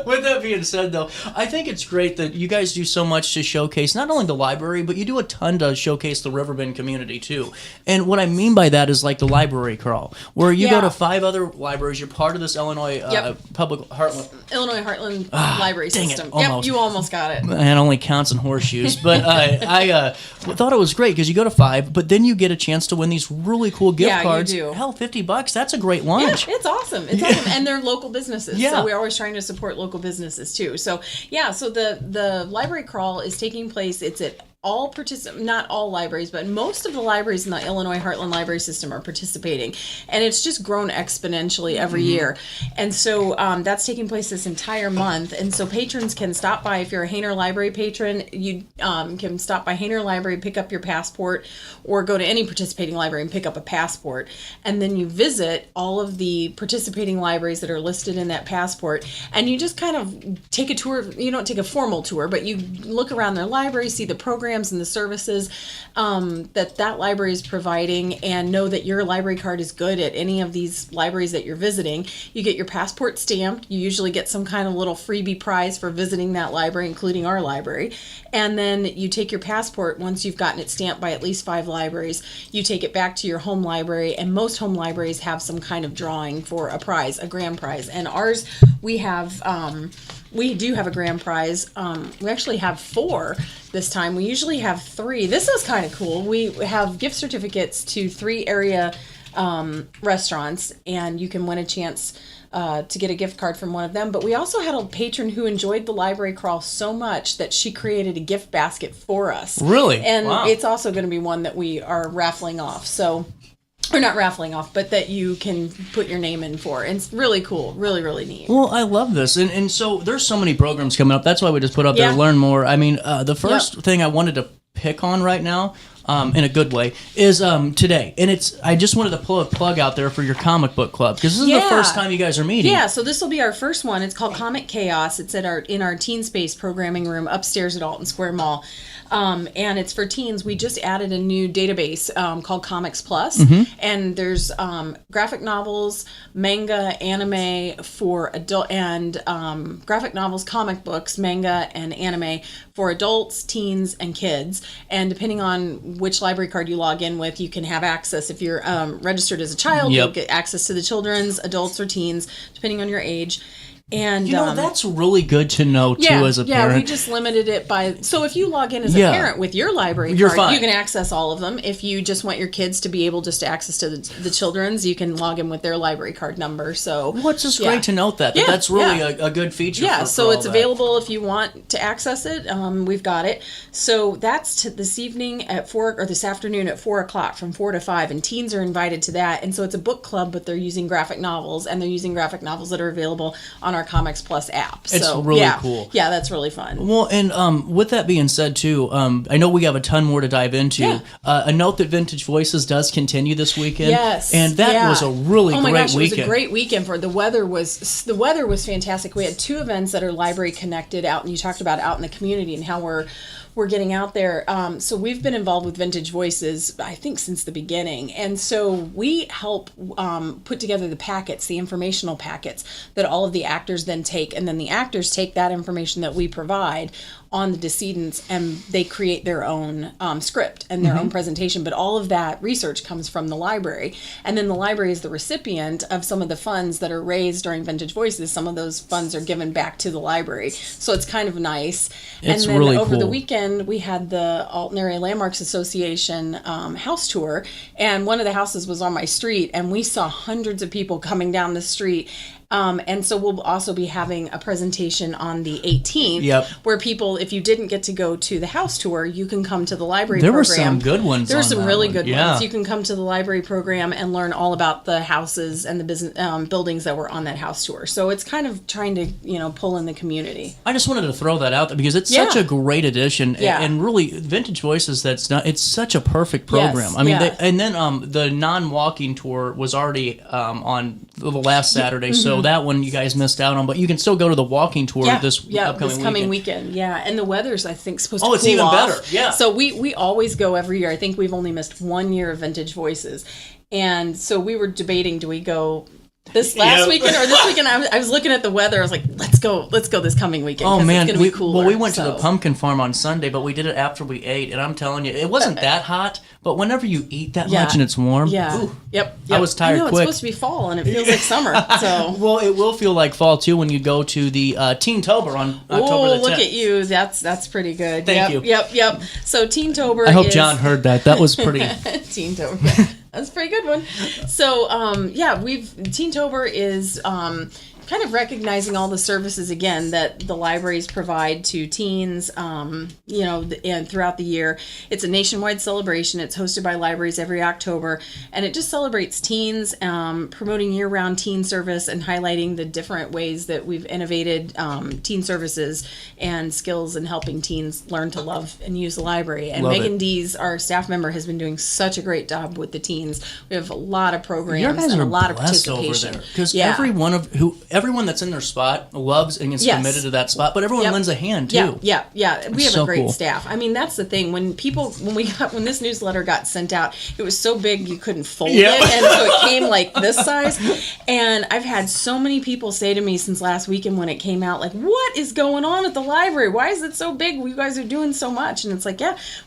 With that being said, though, I think it's great that you guys do so much to showcase not only the library, but you do a ton to showcase the Riverbend community, too. And what I mean by that is like the library crawl, where you go to 5 other libraries. You're part of this Illinois Public Heartland Library system. Almost. Yep, you almost got it. It only counts in horseshoes. But I thought it was great because you go to 5, but then you get a chance to win these really cool gift cards. You do. Hell, $50, that's a great lunch. Yeah, it's awesome. It's awesome. And they're local businesses. So we're always trying to support local businesses too. So so the library crawl is taking place. It's at all not all libraries, but most of the libraries in the Illinois Heartland Library System are participating, and it's just grown exponentially every year. And so that's taking place this entire month. And so patrons can stop by. If you're a Hayner Library patron, you can stop by Hayner Library, pick up your passport, or go to any participating library and pick up a passport. And then you visit all of the participating libraries that are listed in that passport, and you just kind of take a tour. You don't take a formal tour, but you look around their library, see the programs and the services that library is providing, and know that your library card is good at any of these libraries that you're visiting. You get your passport stamped. You usually get some kind of little freebie prize for visiting that library, including our library. And then you take your passport, once you've gotten it stamped by at least 5 libraries, you take it back to your home library, and most home libraries have some kind of drawing for a prize, a grand prize. And ours, we do have a grand prize. We actually have 4 this time. We usually have 3. This is kind of cool. We have gift certificates to 3 area restaurants, and you can win a chance to get a gift card from one of them. But we also had a patron who enjoyed the library crawl so much that she created a gift basket for us. Really? And Wow. it's also going to be one that we are raffling off. So, or not raffling off, but that you can put your name in for. And it's really cool. Really, really neat. Well, I love this. And so there's so many programs coming up. That's why we just put up there, learn more. I mean, the first thing I wanted to pick on right now, in a good way, is today. And I just wanted to pull a plug out there for your comic book club, because this is the first time you guys are meeting. Yeah, so this will be our first one. It's called Comic Chaos. It's in our Teen Space programming room upstairs at Alton Square Mall. And it's for teens. We just added a new database called Comics Plus, and there's graphic novels, manga, anime for adult, and graphic novels, comic books, manga, and anime for adults, teens, and kids. And depending on which library card you log in with, you can have access. If you're registered as a child, you'll get access to the children's, adults, or teens, depending on your age. And that's really good to know too as a parent. Yeah, we just limited it by, so if you log in as a parent with your library You're card, fine. you can access all of them. If you just want your kids to be able just to access to the children's, you can log in with their library card number. So it's just great to note that's really a good feature. Yeah, for so all it's that. available if you want to access it. We've got it. So that's this evening at 4, or this afternoon at 4 o'clock from 4 to 5, and teens are invited to that. And so it's a book club, but they're using graphic novels, and they're using graphic novels that are available on our Comics Plus app. It's so, really cool. Yeah, that's really fun. Well, and with that being said, too, I know we have a ton more to dive into. Yeah. A note that Vintage Voices does continue this weekend. Yes, and that was a really oh my great gosh, weekend. It was a great weekend for the weather was fantastic. We had 2 events that are library connected out, and you talked about out in the community and how we're getting out there. So we've been involved with Vintage Voices, I think, since the beginning. And so we help put together the packets, the informational packets that all of the actors then take. And then the actors take that information that we provide on the decedents, and they create their own script and their own presentation. But all of that research comes from the library. And then the library is the recipient of some of the funds that are raised during Vintage Voices. Some of those funds are given back to the library. So it's kind of nice. It's and then really over cool. the weekend, we had the Alton Area Landmarks Association house tour, and one of the houses was on my street, and we saw hundreds of people coming down the street. And so we'll also be having a presentation on the 18th, where people, if you didn't get to go to the house tour, you can come to the library program. There were some good ones. There were some really good Yeah. ones. You can come to the library program and learn all about the houses and the business buildings that were on that house tour. So it's kind of trying to, pull in the community. I just wanted to throw that out there because it's such a great addition, and really Vintage Voices. It's such a perfect program. I mean, and then the non-walking tour was already on the last Saturday, so that one you guys missed out on. But you can still go to the walking tour this upcoming weekend. Yeah, and the weather's, I think, supposed to it's cool even off. better. Yeah. So we always go every year. I think we've only missed 1 year of Vintage Voices, and so we were debating: do we go this last weekend or this weekend? I was looking at the weather. I was like, let's go this coming weekend. Oh man, it's gonna be cooler. We went to the pumpkin farm on Sunday, but we did it after we ate, and I'm telling you, it wasn't that hot. But whenever you eat that much and it's warm, I was tired quick. It's supposed to be fall, and it feels like summer. So well, it will feel like fall too when you go to the Teen-tober on October the 10th. Look at you! That's pretty good. Thank you. Yep. So Teen-tober. I hope John heard that. That was pretty. Teen-tober. That's a pretty good one. So Teen-tober is kind of recognizing all the services again that the libraries provide to teens, and throughout the year. It's a nationwide celebration. It's hosted by libraries every October, and it just celebrates teens, promoting year-round teen service and highlighting the different ways that we've innovated teen services and skills in helping teens learn to love and use the library. And Megan Dees, our staff member, has been doing such a great job with the teens. We have a lot of programs and a lot of participation. Because everyone that's in their spot loves and is committed to that spot, but everyone lends a hand too. Yeah. We have a great cool. staff. I mean, that's the thing. When this newsletter got sent out, it was so big you couldn't fold it, and so it came like this size. And I've had so many people say to me since last weekend when it came out, like, "What is going on at the library? Why is it so big? You guys are doing so much." And it's like,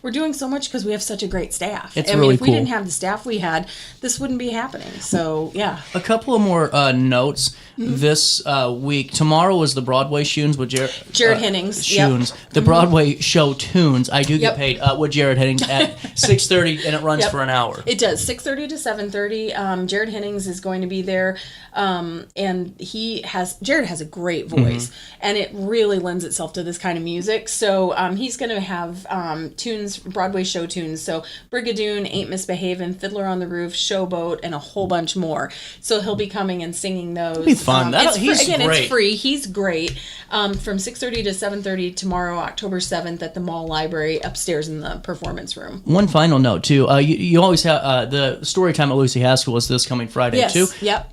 we're doing so much because we have such a great staff. It's if really we didn't have the staff we had, this wouldn't be happening. So a couple of more notes. This this week. Tomorrow was the Broadway Shoons with Jared Hennings. Shoons. Yep. The Broadway show Tunes. I do get paid with Jared Hennings at 6:30, and it runs for an hour. It does, 6:30 to 7:30. Jared Hennings is going to be there, and Jared has a great voice, and it really lends itself to this kind of music. So he's going to have tunes, Broadway show tunes. So Brigadoon, Ain't Misbehavin', Fiddler on the Roof, Showboat, and a whole bunch more. So he'll be coming and singing those. It'll be fun. He's great. It's free. He's great. From 6:30 to 7:30 tomorrow, October 7th, at the Mall Library upstairs in the performance room. One final note too. You always have the story time at Lucy Haskell is this coming Friday too. Yep.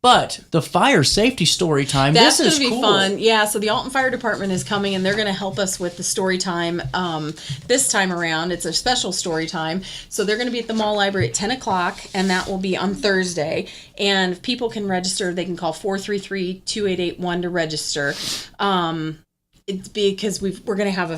But the fire safety story time, that's this is going to be cool. fun. Yeah, so the Alton Fire Department is coming, and they're going to help us with the story time this time around. It's a special story time. So they're going to be at the Mall Library at 10 o'clock, and that will be on Thursday. And if people can register, they can call 433-2881 to register. It's because we're going to have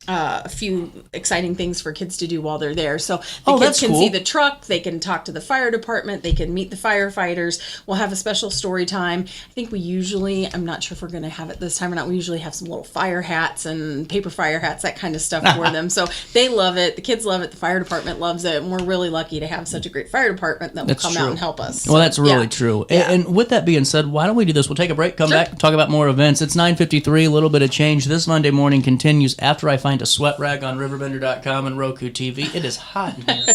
a few exciting things for kids to do while they're there. So the kids can see the truck, they can talk to the fire department, they can meet the firefighters. We'll have a special story time. I think I'm not sure if we're going to have it this time or not. We usually have some little fire hats and paper fire hats, that kind of stuff for them. So they love it. The kids love it. The fire department loves it. And we're really lucky to have such a great fire department that will come out and help us. Well, that's really true. Yeah. And with that being said, why don't we do this? We'll take a break, come back, talk about more events. It's 9:53, a little bit of change. This Monday morning continues after I find a sweat rag on RiverBender.com and Roku TV. It is hot in here.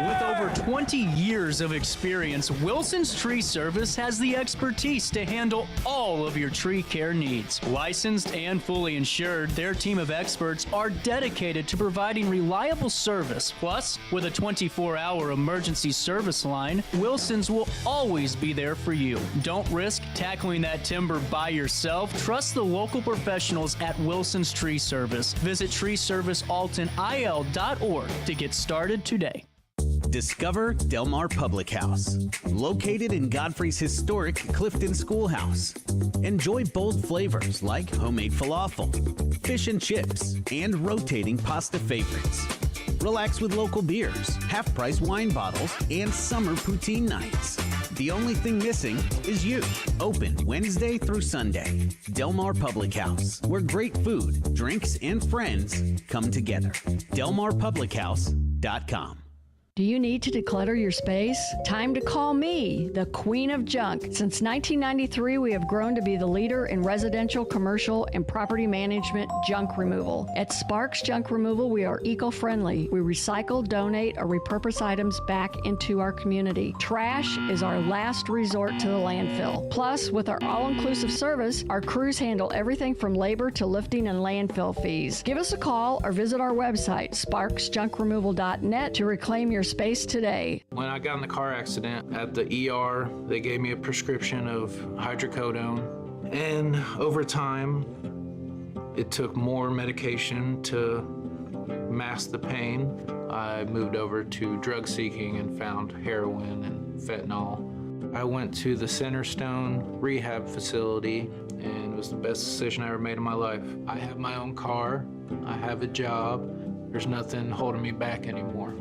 With over 20 years of experience, Wilson's Tree Service has the expertise to handle all of your tree care needs. Licensed and fully insured, their team of experts are dedicated to providing reliable service. Plus, with a 24-hour emergency service line, Wilson's will always be there for you. Don't risk tackling that timber by yourself. Trust the local professionals at Wilson's Tree Service. Visit treeservicealtonil.org to get started today. Discover Del Mar Public House, located in Godfrey's historic Clifton Schoolhouse. Enjoy bold flavors like homemade falafel, fish and chips, and rotating pasta favorites. Relax with local beers, half-price wine bottles, and summer poutine nights. The only thing missing is you. Open Wednesday through Sunday. Del Mar Public House, where great food, drinks, and friends come together. DelMarPublicHouse.com. Do you need to declutter your space? Time to call me, the Queen of Junk. Since 1993, we have grown to be the leader in residential, commercial, and property management junk removal. At Sparks Junk Removal, we are eco-friendly. We recycle, donate, or repurpose items back into our community. Trash is our last resort to the landfill. Plus, with our all-inclusive service, our crews handle everything from labor to lifting and landfill fees. Give us a call or visit our website, sparksjunkremoval.net, to reclaim your space today. When I got in the car accident at the ER, they gave me a prescription of hydrocodone. And over time, it took more medication to mask the pain. I moved over to drug seeking and found heroin and fentanyl. I went to the Cornerstone rehab facility, and it was the best decision I ever made in my life. I have my own car, I have a job, there's nothing holding me back anymore.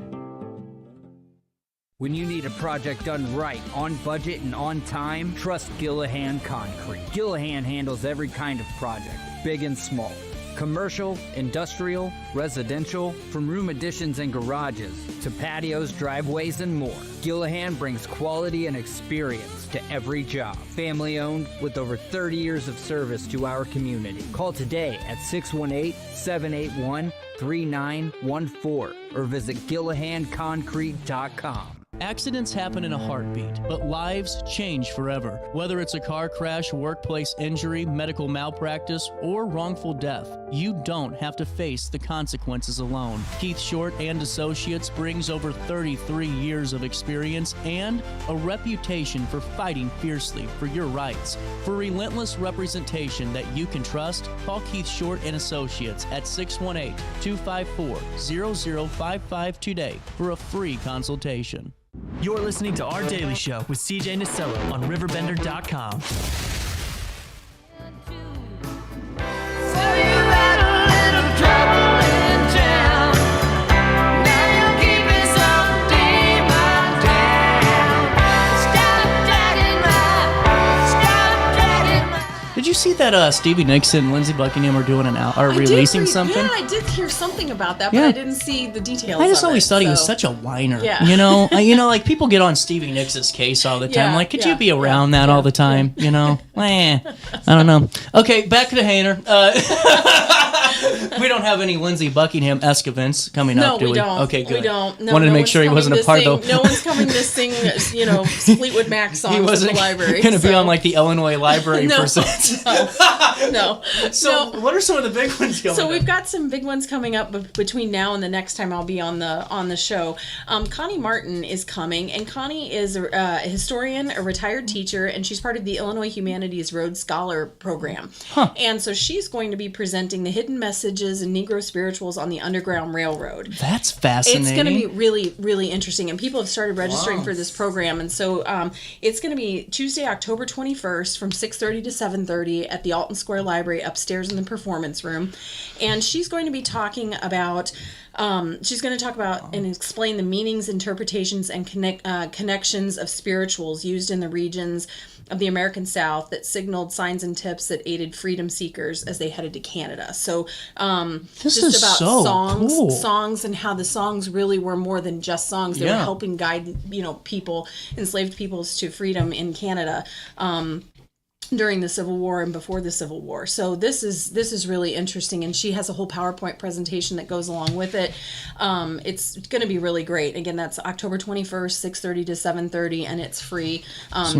When you need a project done right, on budget and on time, trust Gillahan Concrete. Gillahan handles every kind of project, big and small. Commercial, industrial, residential, from room additions and garages to patios, driveways, and more. Gillahan brings quality and experience to every job. Family owned with over 30 years of service to our community. Call today at 618-781-3914 or visit GillahanConcrete.com. Accidents happen in a heartbeat, but lives change forever. Whether it's a car crash, workplace injury, medical malpractice, or wrongful death, you don't have to face the consequences alone. Keith Short and Associates brings over 33 years of experience and a reputation for fighting fiercely for your rights. For relentless representation that you can trust, call Keith Short and Associates at 618-254-0055 today for a free consultation. You're listening to Our Daily Show with CJ Nasello on RiverBender.com. see that Stevie Nicks and Lindsey Buckingham are doing are releasing something? Yeah, I did hear something about that, but I didn't see the details. I just of always it, thought he so. was such a whiner. Yeah. You know, like people get on Stevie Nicks' case all the time. Yeah, Like, could yeah, you be around that all the time? You know, I don't know. Okay, back to Hayner. We don't have any Lindsey Buckingham-esque events coming up, do we? Don't. Okay, good. We don't. No, Wanted to make sure he wasn't a part of the... No one's coming to sing, Fleetwood Mac songs at the library. He wasn't going to be on, like, the Illinois Library percent. No. So, what are some of the big ones going on? So, we've got some big ones coming up between now and the next time I'll be on the show. Connie Martin is coming, and Connie is a historian, a retired teacher, and she's part of the Illinois Humanities Rhodes Scholar Program. Huh. And so, she's going to be presenting the hidden messages and Negro spirituals on the Underground Railroad. That's fascinating. It's going to be really, really interesting, and people have started registering for this program. And so it's going to be Tuesday, October 21st from 6:30 to 7:30 at the Alton Square Library upstairs in the performance room. And she's going to be talking about and explain the meanings, interpretations, and connections of spirituals used in the regions of the American South that signaled signs and tips that aided freedom seekers as they headed to Canada. So this is about so songs and how the songs really were more than just songs. They were helping guide, people, enslaved peoples to freedom in Canada. During the Civil War and before the Civil War. So this is really interesting, and she has a whole PowerPoint presentation that goes along with it. It's going to be really great. Again, that's October 21st, 6:30 to 7:30, and it's free.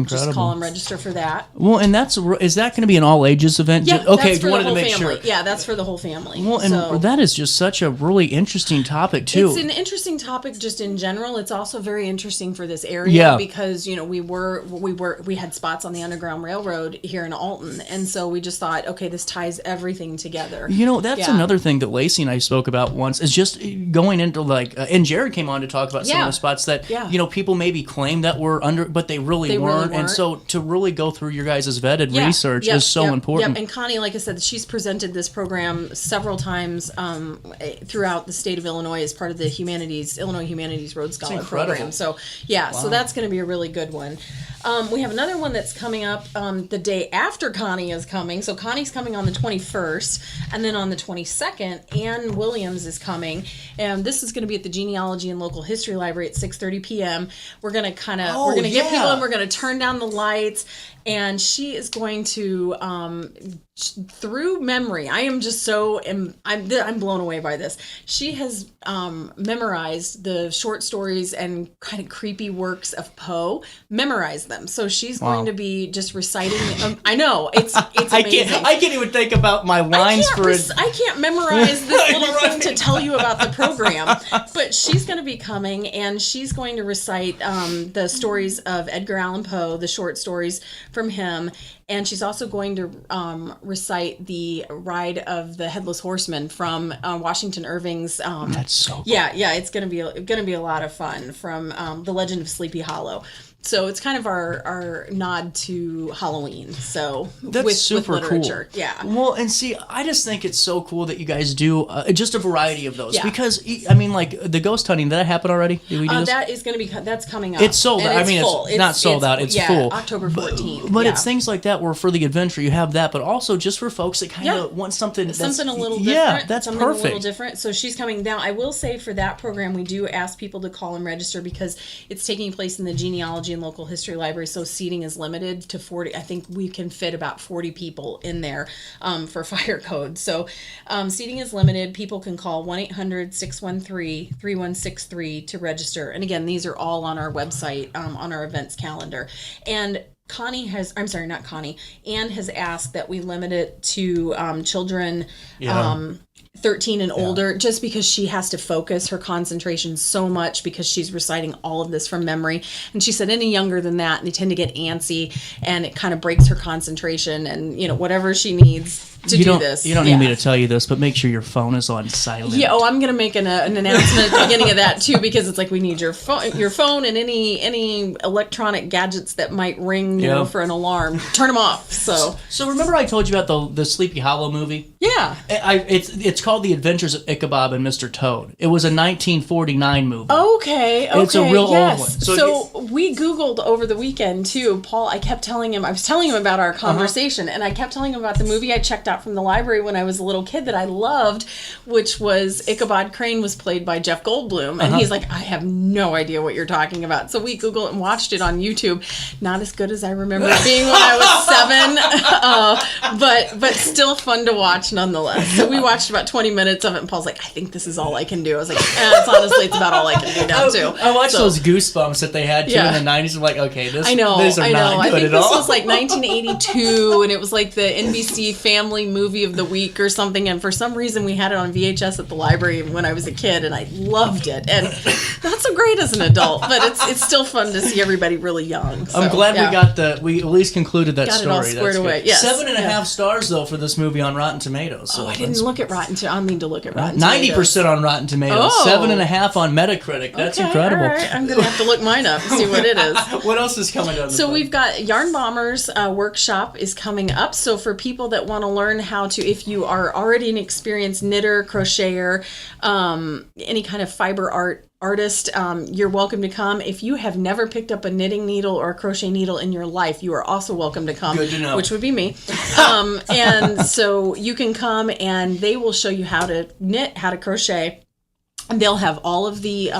Just call and register for that. Well, and is that going to be an all ages event? Yeah, okay, that's for wanted the whole to make family. sure. Yeah, that's for the whole family. Well, and that is just such a really interesting topic too. It's an interesting topic just in general. It's also very interesting for this area because we had spots on the Underground Railroad here in Alton, and so we just thought, okay, this ties everything together. That's another thing that Lacey and I spoke about once, is just going into and Jared came on to talk about some of the spots that people maybe claim that were under, but they really weren't. And so to really go through your guys' vetted research is so important. And Connie, like I said, she's presented this program several times throughout the state of Illinois as part of the Illinois Humanities Rhodes Scholar Program. So so that's going to be a really good one. We have another one that's coming up the day after Connie is coming. So Connie's coming on the 21st, and then on the 22nd, Ann Williams is coming. And this is going to be at the Genealogy and Local History Library at 6:30 p.m. We're going to get people, and we're going to turn down the lights, and she is going to through memory. I am just I'm blown away by this. She has memorized the short stories and kind of creepy works of Poe, memorized them. So she's going to be just reciting. I know it's amazing. I can't even think about my lines I can't memorize this little thing to tell you about the program. But she's going to be coming, and she's going to recite the stories of Edgar Allan Poe, the short stories from him. And she's also going to recite the Ride of the Headless Horseman from Washington Irving's. That's so cool. Yeah, it's going to be a lot of fun from The Legend of Sleepy Hollow. So it's kind of our nod to Halloween. So that's super with literature. Cool. Yeah. Well, and see, I just think it's so cool that you guys do just a variety of those because I mean, like the ghost hunting, did that happen already? Did we do this? That is going to be that's coming up. It's sold out. I mean, it's not sold out. It's full. October 14th. But it's things like that where for the adventure you have that, but also just for folks that kind of want something a little different. Yeah, that's something perfect. A little different. So she's coming down. I will say for that program, we do ask people to call and register because it's taking place in the Genealogy and Local History Library. So seating is limited to 40. I think we can fit about 40 people in there for fire code. So seating is limited. People can call 1-800-613-3163 to register. And again, these are all on our website, on our events calendar. And Anne has asked that we limit it to children 13 and older, just because she has to focus her concentration so much because she's reciting all of this from memory. And she said any younger than that, they tend to get antsy and it kind of breaks her concentration, and whatever she needs to do this. You don't need me to tell you this, but make sure your phone is on silent. Yeah. Oh, I'm gonna make an announcement at the beginning of that too, because it's like we need your phone and any electronic gadgets that might ring, you know, for an alarm. Turn them off. So remember I told you about the Sleepy Hollow movie? Yeah. It's called The Adventures of Ichabod and Mr. Toad. It was a 1949 movie. Okay. It's a real old one. So we Googled over the weekend too, Paul. I was telling him about our conversation, and I kept telling him about the movie I checked out from the library when I was a little kid that I loved, which was Ichabod Crane was played by Jeff Goldblum, and he's like, I have no idea what you're talking about. So we Googled it and watched it on YouTube. Not as good as I remember it being when I was 7, but still fun to watch nonetheless. So we watched about 20 minutes of it, and Paul's like, I think this is all I can do. I was like, it's about all I can do now too. I watched those Goosebumps that they had too in the 90s. I'm like, okay, these are not good at all. I think this was like 1982, and it was like the NBC Family Movie of the Week or something. And for some reason, we had it on VHS at the library when I was a kid, and I loved it. And not so great as an adult, but it's still fun to see everybody really young. So, I'm glad we at least concluded that story. Got it all squared away. Yes. 7.5 stars though for this movie on Rotten Tomatoes. So I didn't look at Rotten Tomatoes. I need to look at Rotten 90% on Rotten Tomatoes. 7.5 on Metacritic. That's incredible. All right. I'm gonna have to look mine up and see what it is. What else is coming down the So we've got Yarn Bombers workshop is coming up. So for people that want to learn how to, if you are already an experienced knitter, crocheter, any kind of fiber artist, you're welcome to come. If you have never picked up a knitting needle or a crochet needle in your life, you are also welcome to come. Good to know. Which would be me. And so you can come, and they will show you how to knit, how to crochet. And they'll have all of the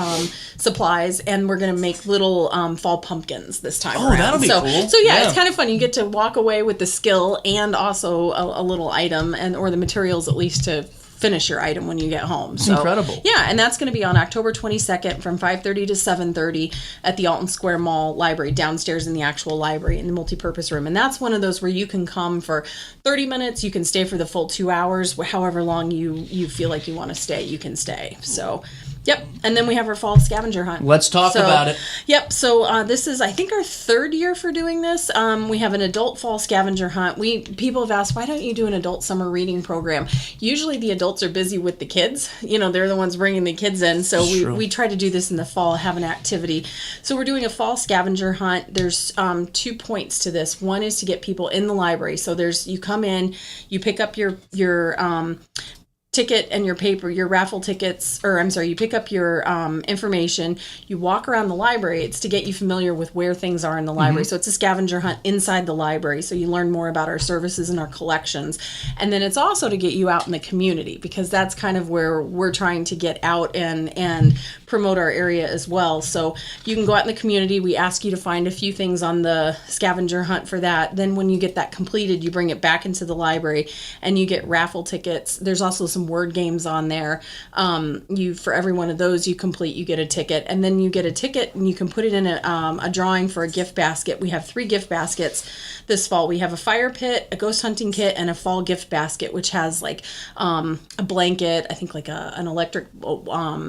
supplies, and we're going to make little fall pumpkins this time around. That'll be cool. So yeah, it's kind of fun. You get to walk away with the skill and also a little item, or the materials at least to finish your item when you get home. It's incredible. Yeah, and that's going to be on October 22nd from 5:30 to 7:30 at the Alton Square Mall Library, downstairs in the actual library in the multipurpose room. And that's one of those where you can come for 30 minutes, you can stay for the full 2 hours, however long you feel like you want to stay, you can stay. So yep. And then we have our fall scavenger hunt. Let's talk about it. Yep. So this is, I think, our 3rd year for doing this. We have an adult fall scavenger hunt. People have asked, why don't you do an adult summer reading program? Usually the adults are busy with the kids. You know, they're the ones bringing the kids in. So we try to do this in the fall, have an activity. So we're doing a fall scavenger hunt. There's 2 points to this. One is to get people in the library. So you come in, you pick up your ticket and your paper, your raffle tickets, you pick up your information, you walk around the library. It's to get you familiar with where things are in the library. So it's a scavenger hunt inside the library. So you learn more about our services and our collections. And then it's also to get you out in the community, because that's kind of where we're trying to get out and promote our area as well. So you can go out in the community. We ask you to find a few things on the scavenger hunt for that. Then when you get that completed, you bring it back into the library and you get raffle tickets. There's also some word games on there. For every one of those you complete, you get a ticket, and then you get a ticket and you can put it in a drawing for a gift basket. We have 3 gift baskets this fall. We have a fire pit, a ghost hunting kit, and a fall gift basket, which has like a blanket, I think like an electric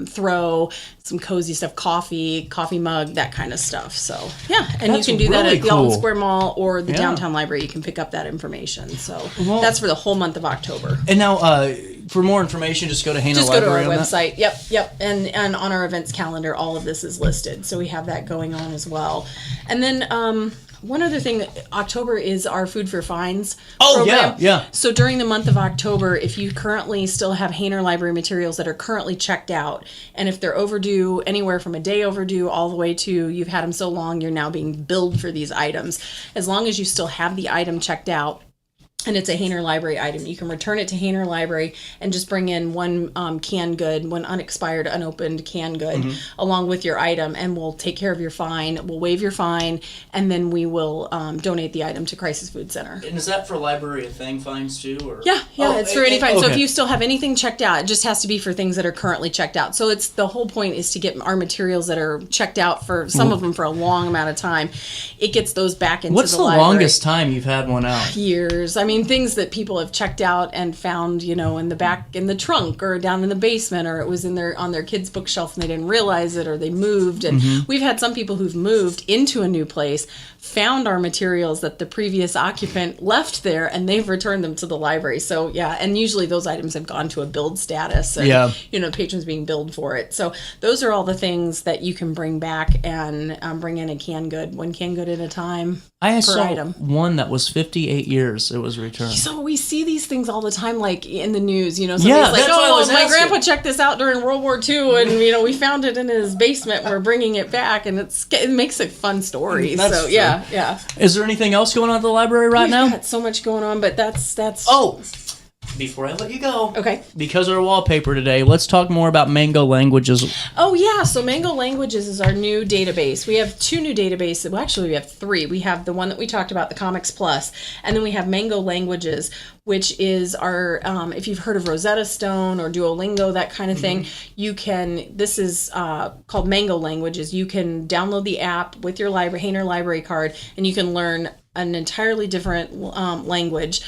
throw, some cozy stuff, coffee mug, that kind of stuff. So yeah, and you can do that at the Alton Square Mall or the downtown library. You can pick up that information. So that's for the whole month of October. And now for more information, just go to Hayner Library. Just go to our website. Yep. And on our events calendar, all of this is listed. So we have that going on as well. And then one other thing, October is our Food for Fines program. Yeah. So during the month of October, if you currently still have Hayner Library materials that are currently checked out, and if they're overdue, anywhere from a day overdue all the way to you've had them so long you're now being billed for these items, as long as you still have the item checked out, and it's a Hayner Library item, you can return it to Hayner Library and just bring in one canned good, one unexpired, unopened canned good, along with your item, and we'll take care of your fine. We'll waive your fine, and then we will donate the item to Crisis Food Center. And is that for Library of Thing fines too? Or? Yeah, it's for any fine. Okay. So if you still have anything checked out, it just has to be for things that are currently checked out. So it's the whole point is to get our materials that are checked out for some of them for a long amount of time. It gets those back into the library. What's the longest time you've had one out? Years. I mean, mean, things that people have checked out and found, in the back, in the trunk, or down in the basement, or it was on their kids' bookshelf and they didn't realize it, or they moved. And we've had some people who've moved into a new place, found our materials that the previous occupant left there, and they've returned them to the library. So yeah, and usually those items have gone to a build status, and patrons being billed for it. So those are all the things that you can bring back and bring in a canned good, one canned good at a time. I saw one that was 58 years it was returned. So we see these things all the time, like in the news, somebody's my grandpa checked this out during World War II, and we found it in his basement, we're bringing it back, and it makes a fun story. That's true. Yeah. Is there anything else going on at the library now? We've got so much going on, but that's before I let you go, okay, because our wallpaper today, let's talk more about Mango Languages. Oh yeah, so Mango Languages is our new database. We have 2 new databases. Well, actually we have 3. We have the one that we talked about, the Comics Plus, and then we have Mango Languages, which is our if you've heard of Rosetta Stone or Duolingo, that kind of thing, this is called Mango Languages. You can download the app with your Hayner Library card, and you can learn an entirely different language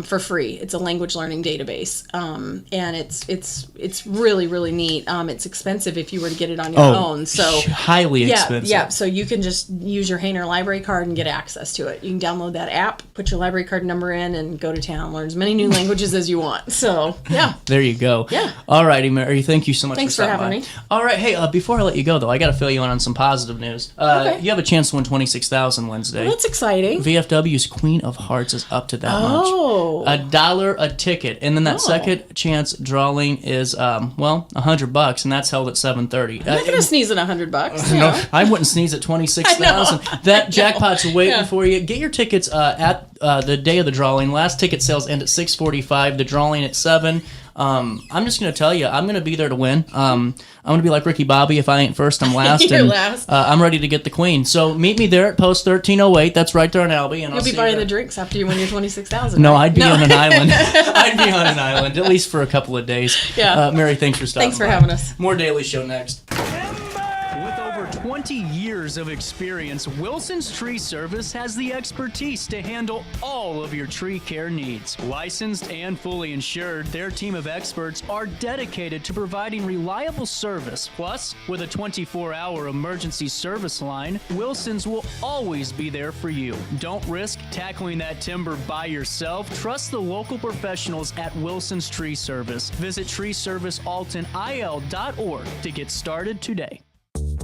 for free. It's a language learning database, and it's really, really neat. It's expensive if you were to get it on your own. So highly expensive. Yeah. So you can just use your Hayner Library card and get access to it. You can download that app, put your library card number in, and go to town. Learn as many new languages as you want. So yeah. There you go. Yeah. All righty, Mary. Thank you so much. Thanks for having me. All right. Hey, before I let you go though, I got to fill you in on some positive news. Okay. You have a chance to win $26,000 Wednesday. Well, that's exciting. VFW's Queen of Hearts is up to that much. $1 a ticket, and then that second chance drawing is $100, and that's held at 7:30. I'm not gonna sneeze at $100. No, I wouldn't sneeze at 26,000. That jackpot's waiting for you. Get your tickets at the day of the drawing. Last ticket sales end at 6:45. The drawing at 7. I'm just going to tell you, I'm going to be there to win. I'm going to be like Ricky Bobby. If I ain't first, I'm last. You're last. I'm ready to get the queen. So meet me there at post 1308. That's right there in Albee. And You'll be buying the drinks after you win your $26,000. No, I'd be on an island. I'd be on an island, at least for a couple of days. Yeah. Mary, thanks for stopping Thanks for having us. More Daily Show next. With over 20 years of experience, Wilson's Tree Service has the expertise to handle all of your tree care needs. Licensed and fully insured, their team of experts are dedicated to providing reliable service. Plus, with a 24-hour emergency service line, Wilson's will always be there for you. Don't risk tackling that timber by yourself. Trust the local professionals at Wilson's Tree Service. Visit treeservicealtonil.org to get started today.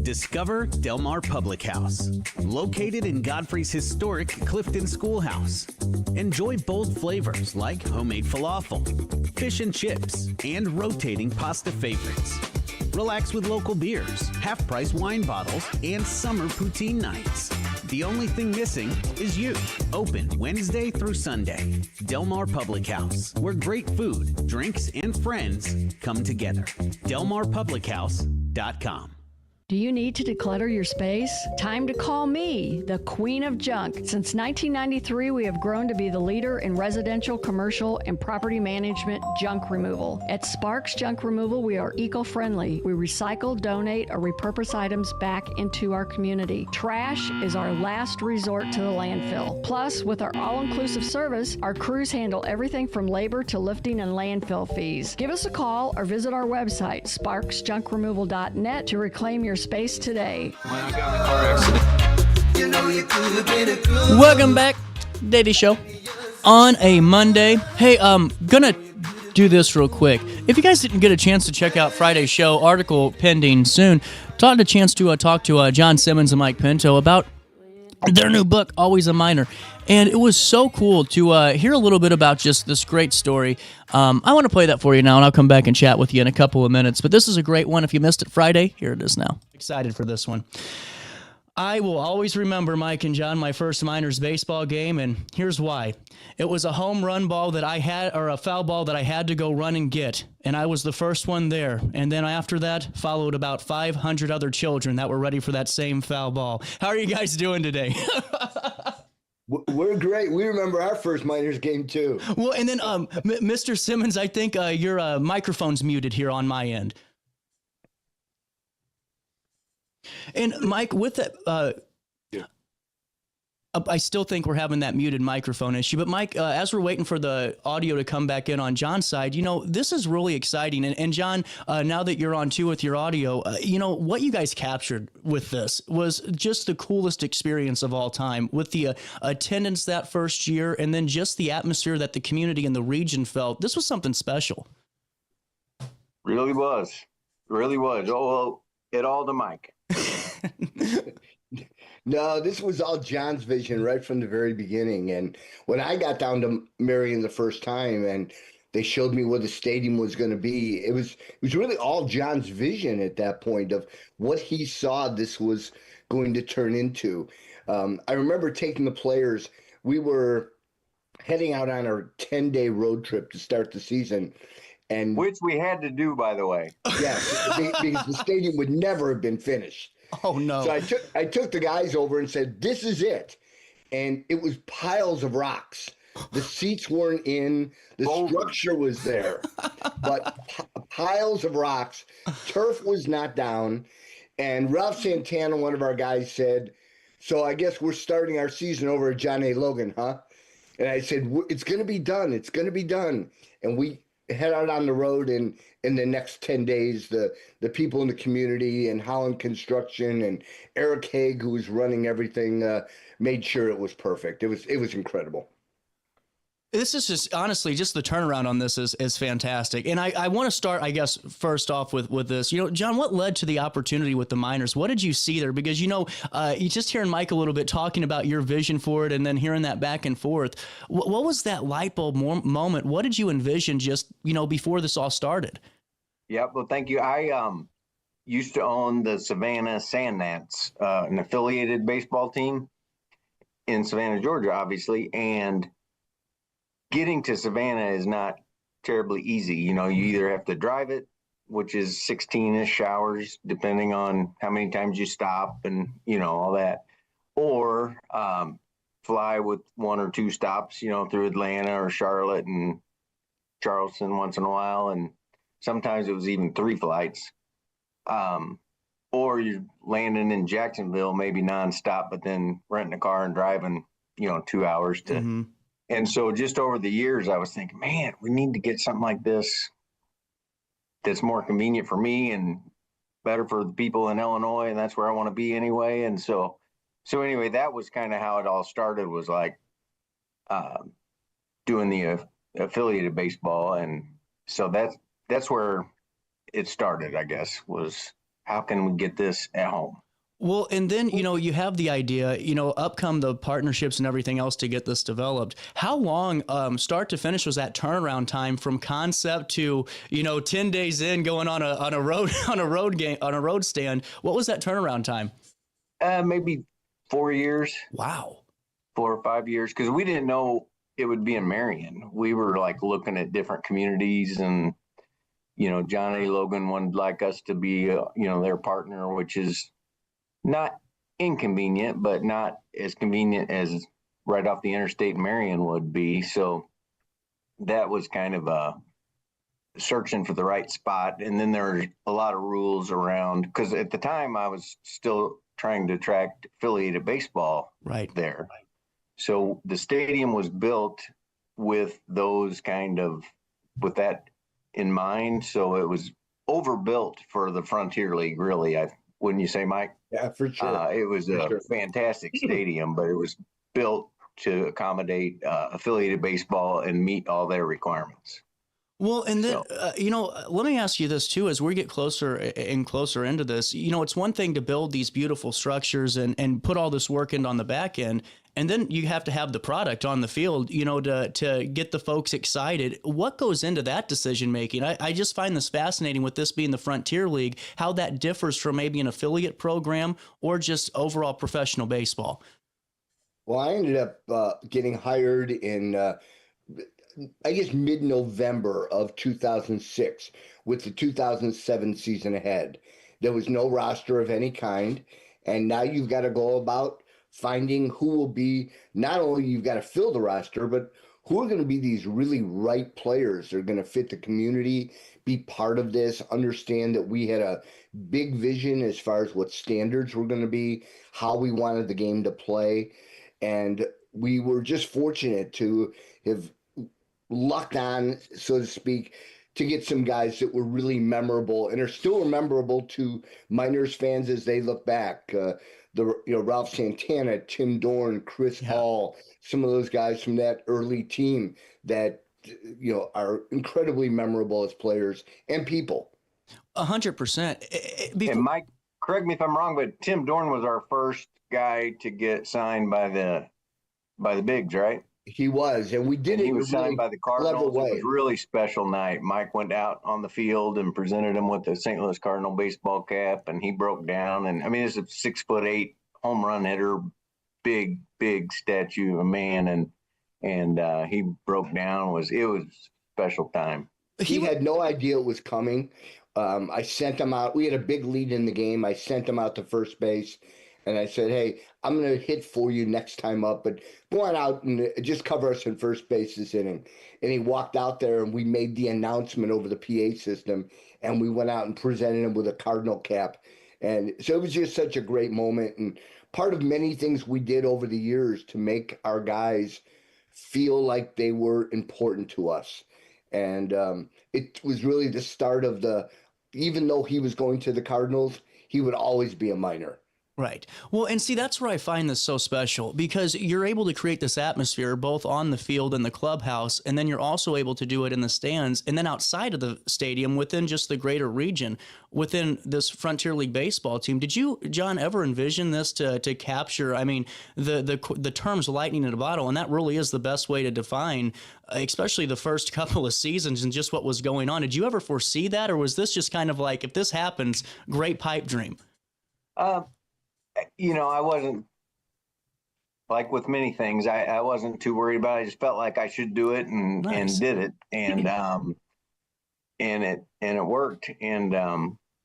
Discover Del Mar Public House, located in Godfrey's historic Clifton Schoolhouse. Enjoy bold flavors like homemade falafel, fish and chips, and rotating pasta favorites. Relax with local beers, half-price wine bottles, and summer poutine nights. The only thing missing is you. Open Wednesday through Sunday. Del Mar Public House, where great food, drinks, and friends come together. DelMarPublicHouse.com. Do you need to declutter your space? Time to call me, the Queen of Junk. Since 1993, we have grown to be the leader in residential, commercial, and property management junk removal. At Sparks Junk Removal, we are eco-friendly. We recycle, donate, or repurpose items back into our community. Trash is our last resort to the landfill. Plus, with our all-inclusive service, our crews handle everything from labor to lifting and landfill fees. Give us a call or visit our website, sparksjunkremoval.net, to reclaim your space today. Welcome back, Daily Show on a Monday. Hey, gonna do this real quick. If you guys didn't get a chance to check out Friday's show, article pending soon, had a chance to talk to John Simmons and Mike Pinto about their new book, Always a Miner. And it was so cool to hear a little bit about just this great story. I want to play that for you now, and I'll come back and chat with you in a couple of minutes. But this is a great one. If you missed it Friday, here it is now. Excited for this one. I will always remember, Mike and John, my first Miners baseball game, and here's why. It was a home run ball that I had, or a foul ball that I had to go run and get, and I was the first one there. And then after that, followed about 500 other children that were ready for that same foul ball. How are you guys doing today? We're great. We remember our first Miners game, too. Well, and then, Mr. Simmons, I think your microphone's muted here on my end. And Mike, with that, I still think we're having that muted microphone issue. But Mike, as we're waiting for the audio to come back in on John's side, this is really exciting. And John, now that you're on too with your audio, what you guys captured with this was just the coolest experience of all time, with the attendance that first year, and then just the atmosphere that the community and the region felt. This was something special. Really was. Oh, well, it all to Mike. No, this was all John's vision right from the very beginning. And when I got down to Marion the first time and they showed me where the stadium was going to be, it was really all John's vision at that point of what he saw this was going to turn into. I remember taking the players. We were heading out on our 10-day road trip to start the season. And which we had to do, by the way. Yes, because the stadium would never have been finished. Oh, no. So I took the guys over and said, this is it. And it was piles of rocks. The seats weren't in. The structure was there. But piles of rocks. Turf was not down. And Ralph Santana, one of our guys, said, so I guess we're starting our season over at John A. Logan, huh? And I said, it's going to be done. It's going to be done. And we head out on the road, and in the next 10 days, the people in the community and Holland Construction and Eric Haig, who was running everything, made sure it was perfect. It was incredible. This is just, honestly, just the turnaround on this is fantastic. And I want to start, I guess, first off with this. John, what led to the opportunity with the minors? What did you see there? Because, you just hearing Mike a little bit talking about your vision for it and then hearing that back and forth, what was that light bulb moment? What did you envision just, before this all started? Yeah, well, thank you. I used to own the Savannah Sand Gnats, an affiliated baseball team in Savannah, Georgia, obviously, and getting to Savannah is not terribly easy. You either have to drive it, which is 16-ish hours, depending on how many times you stop and, all that, or fly with one or two stops, through Atlanta or Charlotte and Charleston once in a while. And sometimes it was even 3 flights. Or you're landing in Jacksonville, maybe nonstop, but then renting a car and driving, 2 hours to. Mm-hmm. And so just over the years, I was thinking, man, we need to get something like this that's more convenient for me and better for the people in Illinois. And that's where I want to be anyway. And so anyway, that was kind of how it all started, was like doing the affiliated baseball. And so that's where it started, I guess, was how can we get this at home? Well, and then, you have the idea, up come the partnerships and everything else to get this developed. How long, start to finish, was that turnaround time from concept to, 10 days in going on a road stand? What was that turnaround time? Maybe 4 years. Wow. 4 or 5 years. Cause we didn't know it would be in Marion. We were like looking at different communities, and, John A. Logan would like us to be, their partner, which is not inconvenient, but not as convenient as right off the interstate in Marion would be. So that was kind of searching for the right spot. And then there's a lot of rules around, because at the time I was still trying to attract affiliated baseball right there. So the stadium was built with with that in mind. So it was overbuilt for the Frontier League, really. Wouldn't you say, Mike? Yeah, for sure. It was a fantastic stadium, but it was built to accommodate affiliated baseball and meet all their requirements. Well, and then, let me ask you this too, as we get closer and closer into this, it's one thing to build these beautiful structures and put all this work in on the back end, and then you have to have the product on the field, to get the folks excited. What goes into that decision making? I just find this fascinating with this being the Frontier League, how that differs from maybe an affiliate program or just overall professional baseball. Well, I ended up getting hired in I guess mid-November of 2006 with the 2007 season ahead. There was no roster of any kind. And now you've got to go about finding who will be, not only you've got to fill the roster, but who are going to be these really right players that are going to fit the community, be part of this, understand that we had a big vision as far as what standards were going to be, how we wanted the game to play. And we were just fortunate to have lucked on, so to speak, to get some guys that were really memorable and are still memorable to Miners fans as they look back. Ralph Santana, Tim Dorn, Chris Hall, some of those guys from that early team that are incredibly memorable as players and people. 100%. And Mike, correct me if I'm wrong, but Tim Dorn was our first guy to get signed by the Bigs, right? He was, and we did and it. He was signed by the Cardinals. It was a really special night. Mike went out on the field and presented him with the St. Louis Cardinal baseball cap, and he broke down. And I mean, it's a 6'8" home run hitter, big statue of a man, and he broke down. It was special time. He had no idea it was coming. I sent him out. We had a big lead in the game. I sent him out to first base. And I said, hey, I'm going to hit for you next time up, but go on out and just cover us in first base this inning. And he walked out there, and we made the announcement over the PA system, and we went out and presented him with a Cardinal cap. And so it was just such a great moment, and part of many things we did over the years to make our guys feel like they were important to us. And it was really the start of even though he was going to the Cardinals, he would always be a Miner. Right. Well, and see, that's where I find this so special, because you're able to create this atmosphere both on the field and the clubhouse, and then you're also able to do it in the stands and then outside of the stadium within just the greater region, within this Frontier League baseball team. Did you, John, ever envision this to capture, I mean, the terms lightning in a bottle, and that really is the best way to define, especially the first couple of seasons and just what was going on. Did you ever foresee that, or was this just kind of like, if this happens, great pipe dream? I wasn't, like with many things, I wasn't too worried about it. I just felt like I should do it and did it. And it worked. And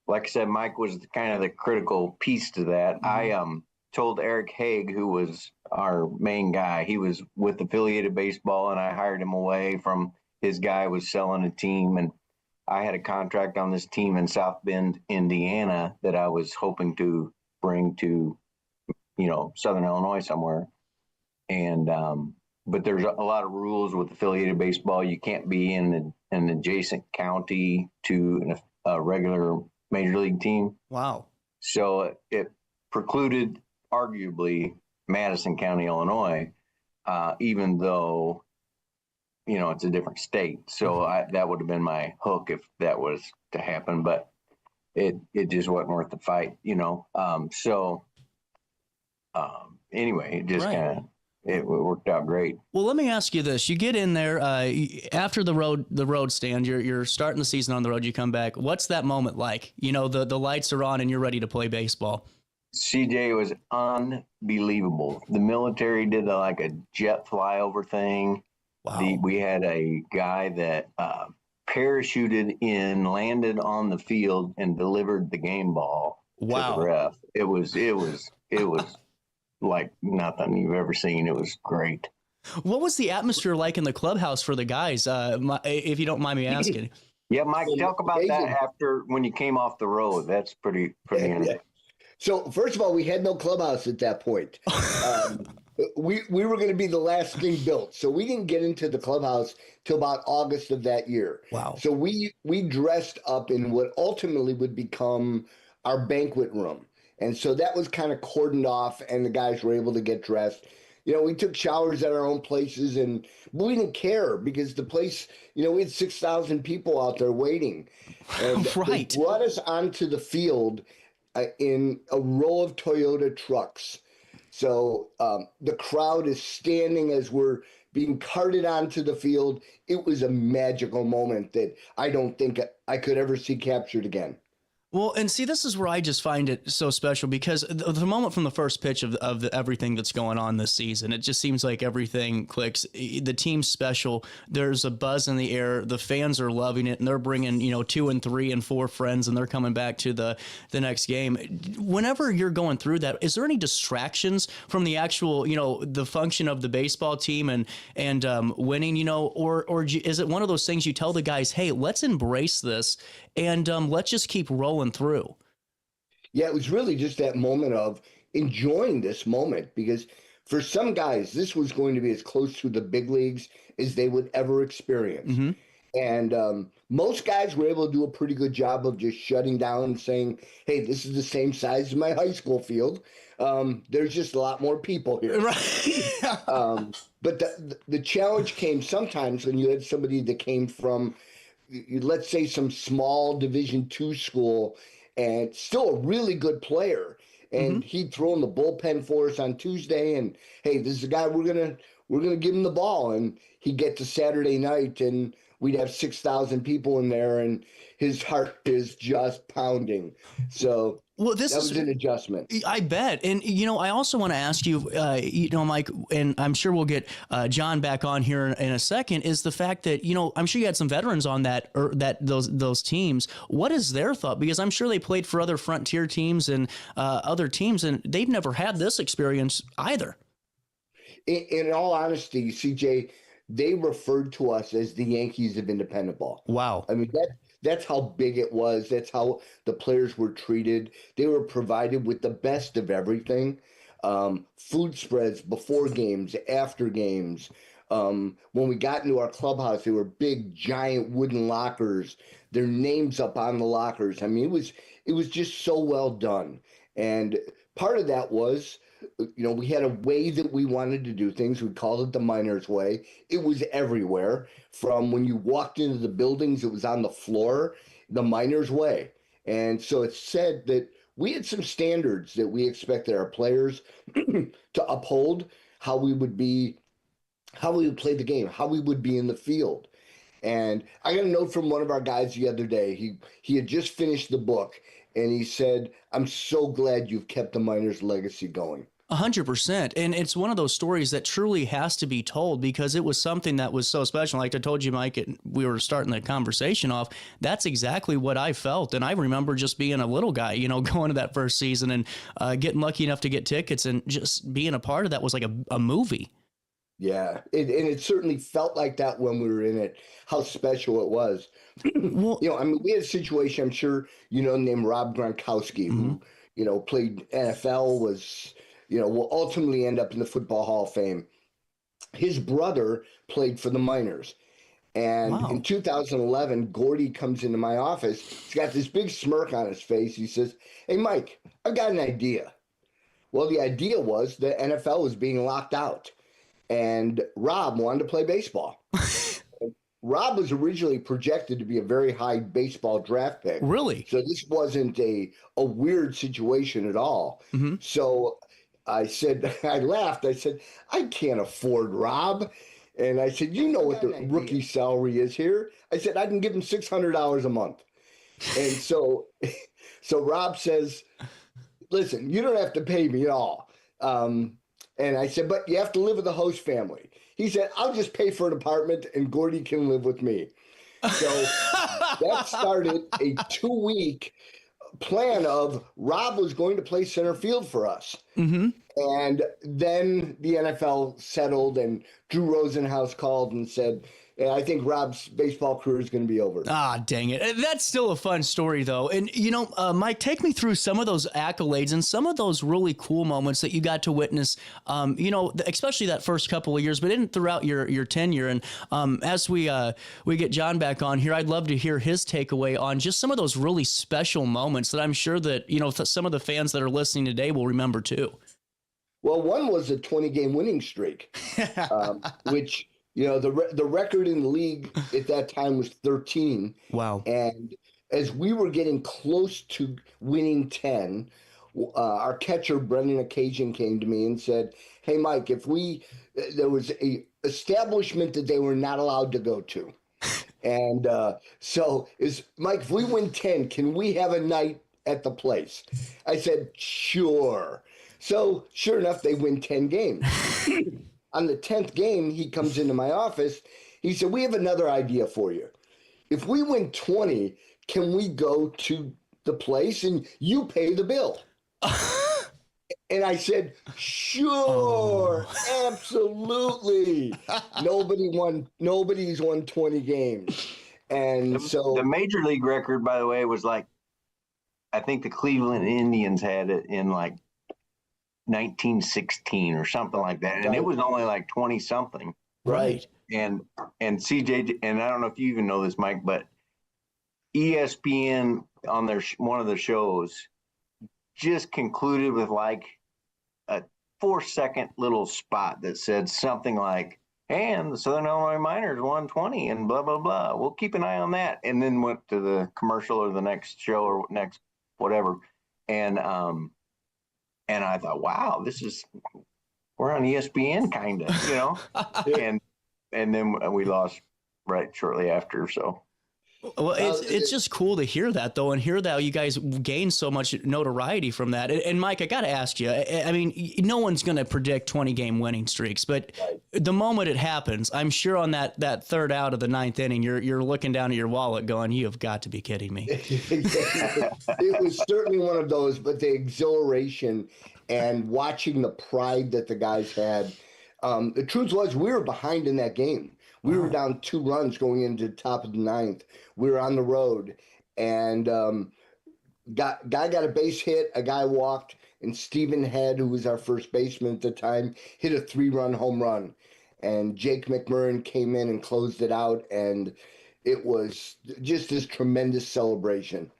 like I said, Mike was kind of the critical piece to that. Mm-hmm. I told Eric Haig, who was our main guy, he was with Affiliated Baseball, and I hired him away from his guy was selling a team. And I had a contract on this team in South Bend, Indiana, that I was hoping to bring to, Southern Illinois somewhere. And, but there's a lot of rules with Affiliated Baseball. You can't be in an adjacent county to a regular major league team. Wow. So it precluded arguably Madison County, Illinois, even though, it's a different state. So that would have been my hook if that was to happen, but it just wasn't worth the fight, anyway, it just kind of, it worked out great. Well, let me ask you this. You get in there after the road stand, you're starting the season on the road, you come back. What's that moment like? The lights are on and you're ready to play baseball. CJ, was unbelievable. The military did a jet flyover thing. Wow. We had a guy that parachuted in, landed on the field, and delivered the game ball to the ref. It was like nothing you've ever seen. It was great. What was the atmosphere like in the clubhouse for the guys, if you don't mind me asking? Yeah, Mike, talk about that after when you came off the road. That's pretty interesting. So first of all, we had no clubhouse at that point. We were going to be the last thing built, so we didn't get into the clubhouse till about August of that year. Wow! So we dressed up in what ultimately would become our banquet room, and so that was kind of cordoned off, and the guys were able to get dressed. We took showers at our own places, and we didn't care because the place, we had 6,000 people out there waiting, and right. They brought us onto the field in a row of Toyota trucks. So the crowd is standing as we're being carted onto the field. It was a magical moment that I don't think I could ever see captured again. Well, and see, this is where I just find it so special, because the moment from the first pitch of everything that's going on this season, it just seems like everything clicks. The team's special. There's a buzz in the air. The fans are loving it, and they're bringing 2 and 3 and 4 friends, and they're coming back to the next game. Whenever you're going through that, is there any distractions from the actual the function of the baseball team and winning? Or is it one of those things you tell the guys, hey, let's embrace this and let's just keep rolling through? Yeah, it was really just that moment of enjoying this moment, because for some guys, this was going to be as close to the big leagues as they would ever experience. Mm-hmm. And most guys were able to do a pretty good job of just shutting down and saying, hey, this is the same size as my high school field. There's just a lot more people here. Right. But the challenge came sometimes when you had somebody that came from, let's say, some small Division II school and still a really good player. And he'd throw in the bullpen for us on Tuesday, and hey, this is a guy we're gonna give him the ball, and he'd get to Saturday night, and we'd have 6,000 people in there, and his heart is just pounding. So well, that was an adjustment. I bet. And, I also want to ask you, Mike, and I'm sure we'll get John back on here in a second, is the fact that, I'm sure you had some veterans on those teams. What is their thought? Because I'm sure they played for other Frontier teams and other teams, and they've never had this experience either. In all honesty, CJ, they referred to us as the Yankees of independent ball. Wow. I mean, that's how big it was. That's how the players were treated. They were provided with the best of everything. Food spreads before games, after games. When we got into our clubhouse, they were big, giant wooden lockers, their names up on the lockers. I mean, it was just so well done. And part of that was, we had a way that we wanted to do things. We called it the Miners Way. It was everywhere. From when you walked into the buildings, it was on the floor, the Miners Way. And so it said that we had some standards that we expected our players to uphold, how we would play the game, how we would be in the field. And I got a note from one of our guys the other day. He had just finished the book, and he said, I'm so glad you've kept the Miners' legacy going. 100%. And it's one of those stories that truly has to be told, because it was something that was so special. Like I told you, Mike, we were starting the conversation off. That's exactly what I felt. And I remember just being a little guy, going to that first season and getting lucky enough to get tickets, and just being a part of that was like a movie. Yeah, and it certainly felt like that when we were in it, how special it was. Well, we had a situation, I'm sure, named Rob Gronkowski, who, played NFL, was, will ultimately end up in the Football Hall of Fame. His brother played for the Miners. And in 2011, Gordy comes into my office. He's got this big smirk on his face. He says, hey, Mike, I've got an idea. Well, the idea was the NFL was being locked out, and Rob wanted to play baseball. Rob was originally projected to be a very high baseball draft pick. Really? So this wasn't a weird situation at all. Mm-hmm. So I said, I laughed. I said, I can't afford Rob. And I said, you know what the rookie salary is here? I said, I can give him $600 a month. And so Rob says, listen, you don't have to pay me at all. And I said, but you have to live with the host family. He said, I'll just pay for an apartment and Gordy can live with me. So that started a 2-week plan of Rob was going to play center field for us. Mm-hmm. And then the NFL settled and Drew Rosenhaus called and said, I think Rob's baseball career is going to be over. Ah, dang it. That's still a fun story, though. And, Mike, take me through some of those accolades and some of those really cool moments that you got to witness, especially that first couple of years, but throughout your tenure. And as we get John back on here, I'd love to hear his takeaway on just some of those really special moments that I'm sure that, some of the fans that are listening today will remember, too. Well, one was a 20-game winning streak, which... the record in the league at that time was 13. Wow. And as we were getting close to winning 10, our catcher, Brendan Occasion, came to me and said, hey, Mike, there was a establishment that they were not allowed to go to. And Mike, if we win 10, can we have a night at the place? I said, sure. So sure enough, they win 10 games. On the 10th game, he comes into my office. He said, we have another idea for you. If we win 20, can we go to the place and you pay the bill? And I said, sure, absolutely. Nobody's won 20 games. And so the major league record, by the way, was I think the Cleveland Indians had it in 1916 or something like that, and it was only like 20 something. Right. And CJ, and I don't know if you even know this, Mike, but ESPN on their one of the shows just concluded with like a 4-second little spot that said something like, and the Southern Illinois Miners won 20 and blah, blah, blah. We'll keep an eye on that. And then went to the commercial or the next show or next whatever. And I thought, wow, we're on ESPN kind of, you know, and then we lost right shortly after. So. Well, it's just cool to hear that, though, and hear that you guys gained so much notoriety from that. And Mike, I got to ask you, I mean, no one's going to predict 20-game winning streaks, but the moment it happens, I'm sure on that third out of the ninth inning, you're looking down at your wallet going, you have got to be kidding me. It was certainly one of those, but the exhilaration and watching the pride that the guys had. The truth was we were behind in that game. We were down 2 runs going into the top of the ninth. We were on the road, and guy got a base hit, a guy walked, and Stephen Head, who was our first baseman at the time, hit a 3-run home run. And Jake McMurrin came in and closed it out, and it was just this tremendous celebration.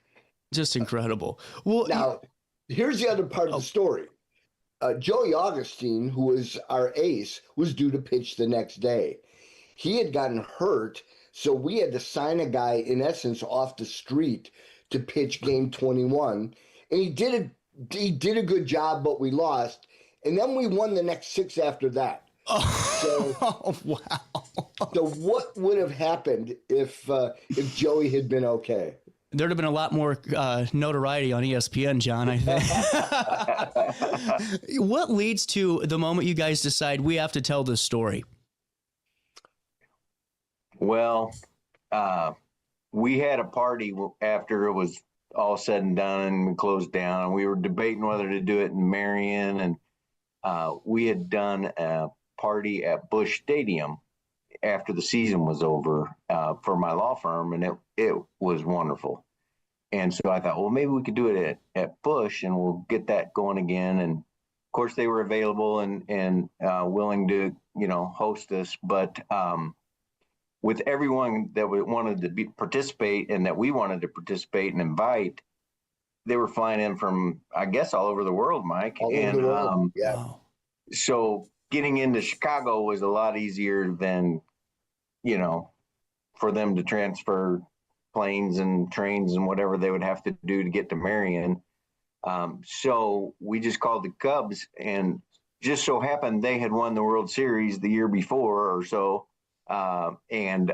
Just incredible. Well, now, here's the other part of the story. Joey Augustine, who was our ace, was due to pitch the next day. He had gotten hurt, so we had to sign a guy, in essence, off the street to pitch game 21. And he did a good job, but we lost. And then we won the next 6 after that. So, wow. So what would have happened if Joey had been okay? There'd have been a lot more notoriety on ESPN, John, I think. What leads to the moment you guys decide we have to tell this story? Well, we had a party after it was all said and done and we closed down. And we were debating whether to do it in Marion. And we had done a party at Busch Stadium after the season was over for my law firm. And it was wonderful. And so I thought, well, maybe we could do it at Busch and we'll get that going again. And of course they were available and willing to, host us. But with everyone that wanted to participate and that we wanted to participate and invite, they were flying in from, I guess, all over the world, Mike. All over the world. Yeah. So getting into Chicago was a lot easier than, for them to transfer planes and trains and whatever they would have to do to get to Marion. So we just called the Cubs, and just so happened they had won the World Series the year before or so. And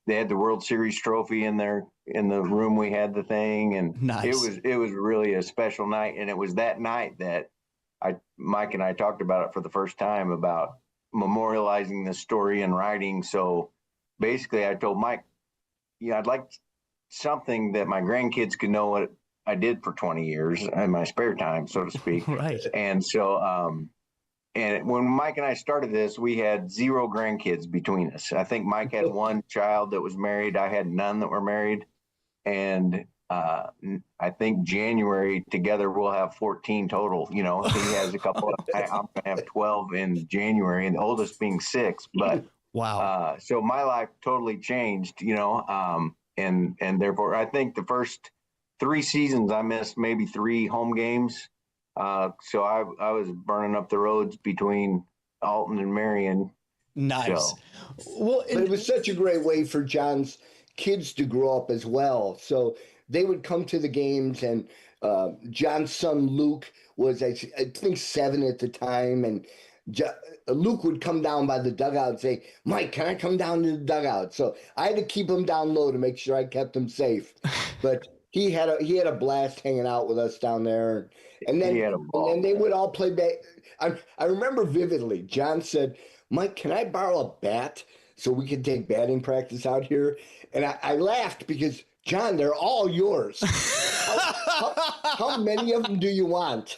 they had the World Series trophy in the room we had the thing, and nice. It was really a special night. And it was that night that Mike and I talked about it for the first time about memorializing this story in writing. So basically I told Mike, I'd like something that my grandkids could know what I did for 20 years in my spare time, so to speak. Right. And so, and when Mike and I started this, we had 0 grandkids between us. I think Mike had 1 child that was married. I had none that were married. And I think January together we'll have 14 total. He has a couple. I'm going to have 12 in January, and the oldest being 6. But wow. So my life totally changed, and therefore I think the first 3 seasons I missed maybe 3 home games. So I was burning up the roads between Alton and Marion. Nice. So. Well, but it was such a great way for John's kids to grow up as well. So they would come to the games, and John's son Luke was, I think, 7 at the time, and Luke would come down by the dugout and say, "Mike, can I come down to the dugout?" So I had to keep him down low to make sure I kept him safe. But he had a blast hanging out with us down there, and then they would all play back. I remember vividly. John said, "Mike, can I borrow a bat so we can take batting practice out here?" And I laughed because, John, they're all yours. How many of them do you want?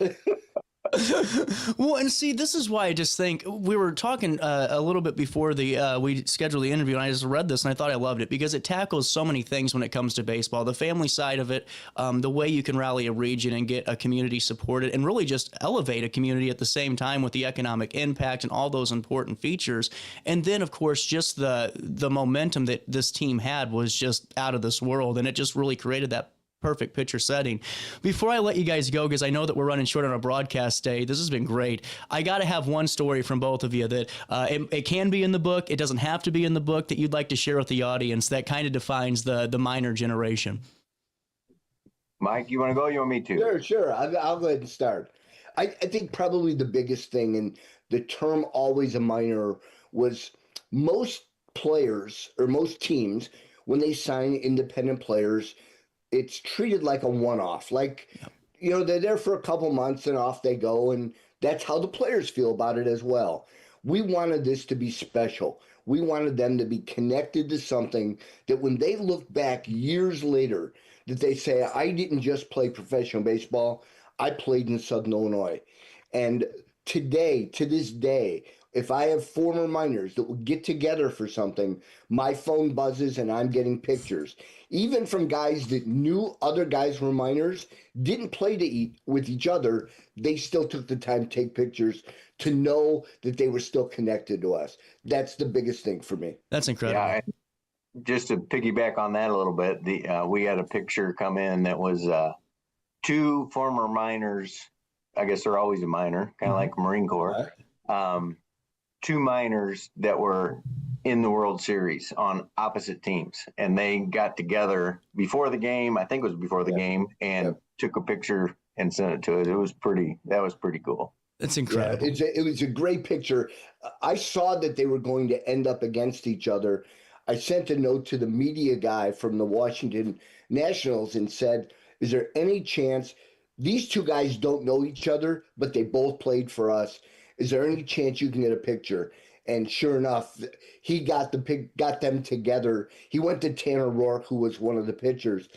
Well, and see, this is why I just think we were talking a little bit before we scheduled the interview, and I just read this and I thought I loved it because it tackles so many things when it comes to baseball. The family side of it, the way you can rally a region and get a community supported and really just elevate a community at the same time with the economic impact and all those important features. And then, of course, just the momentum that this team had was just out of this world, and it just really created that perfect picture setting. Before I let you guys go, because I know that we're running short on our broadcast day, this has been great. I got to have one story from both of you that it can be in the book. It doesn't have to be in the book, that you'd like to share with the audience that kind of defines the minor generation. Mike, you want to go? You want me to? Sure. I'll go ahead and start. I think probably the biggest thing, and the term always a minor, was most players or most teams, when they sign independent players, it's treated like a one-off. Like, they're there for a couple months and off they go, and that's how the players feel about it as well. We wanted this to be special. We wanted them to be connected to something that when they look back years later, that they say, I didn't just play professional baseball, I played in Southern Illinois. And today, to this day, if I have former minors that will get together for something, my phone buzzes and I'm getting pictures. Even from guys that knew other guys were minors, didn't play with each other, they still took the time to take pictures to know that they were still connected to us. That's the biggest thing for me. That's incredible. Yeah, just to piggyback on that a little bit, we had a picture come in that was two former minors. I guess they're always a minor, kind of like Marine Corps. Two minors that were in the World Series on opposite teams, and they got together before the game. I think it was before the game, and took a picture and sent it to us. That was pretty cool. That's incredible. Yeah, it was a great picture. I saw that they were going to end up against each other. I sent a note to the media guy from the Washington Nationals and said, is there any chance these two guys don't know each other, but they both played for us? Is there any chance you can get a picture? And sure enough, he got them together. He went to Tanner Rourke, who was one of the pitchers,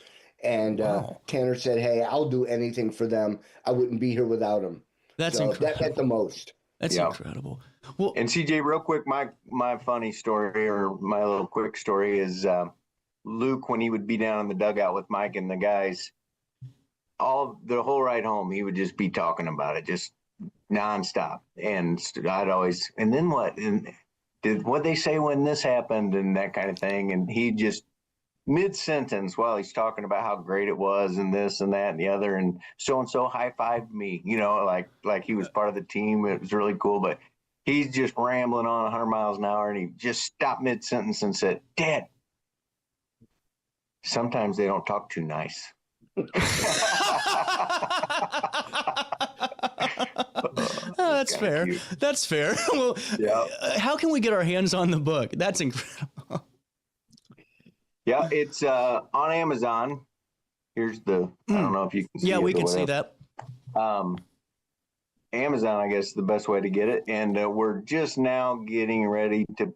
and Tanner said, hey, I'll do anything for them. I wouldn't be here without him. That's incredible. That meant the most. That's incredible. Well, and CJ, real quick, my funny story, or my little quick story, is Luke, when he would be down in the dugout with Mike and the guys, the whole ride home, he would just be talking about it, just nonstop. And I'd always, and then what? And what they say when this happened and that kind of thing. And he just mid-sentence, while he's talking about how great it was and this and that and the other, and so high-fived me, like he was part of the team. It was really cool, but he's just rambling on 100 miles an hour, and he just stopped mid-sentence and said, Dad, sometimes they don't talk too nice. That's fair. That's fair. Well, how can we get our hands on the book? That's incredible. Yeah, it's on Amazon. Here's I don't know if you can see it. Yeah, we can see that. Amazon, I guess, is the best way to get it. And we're just now getting ready to,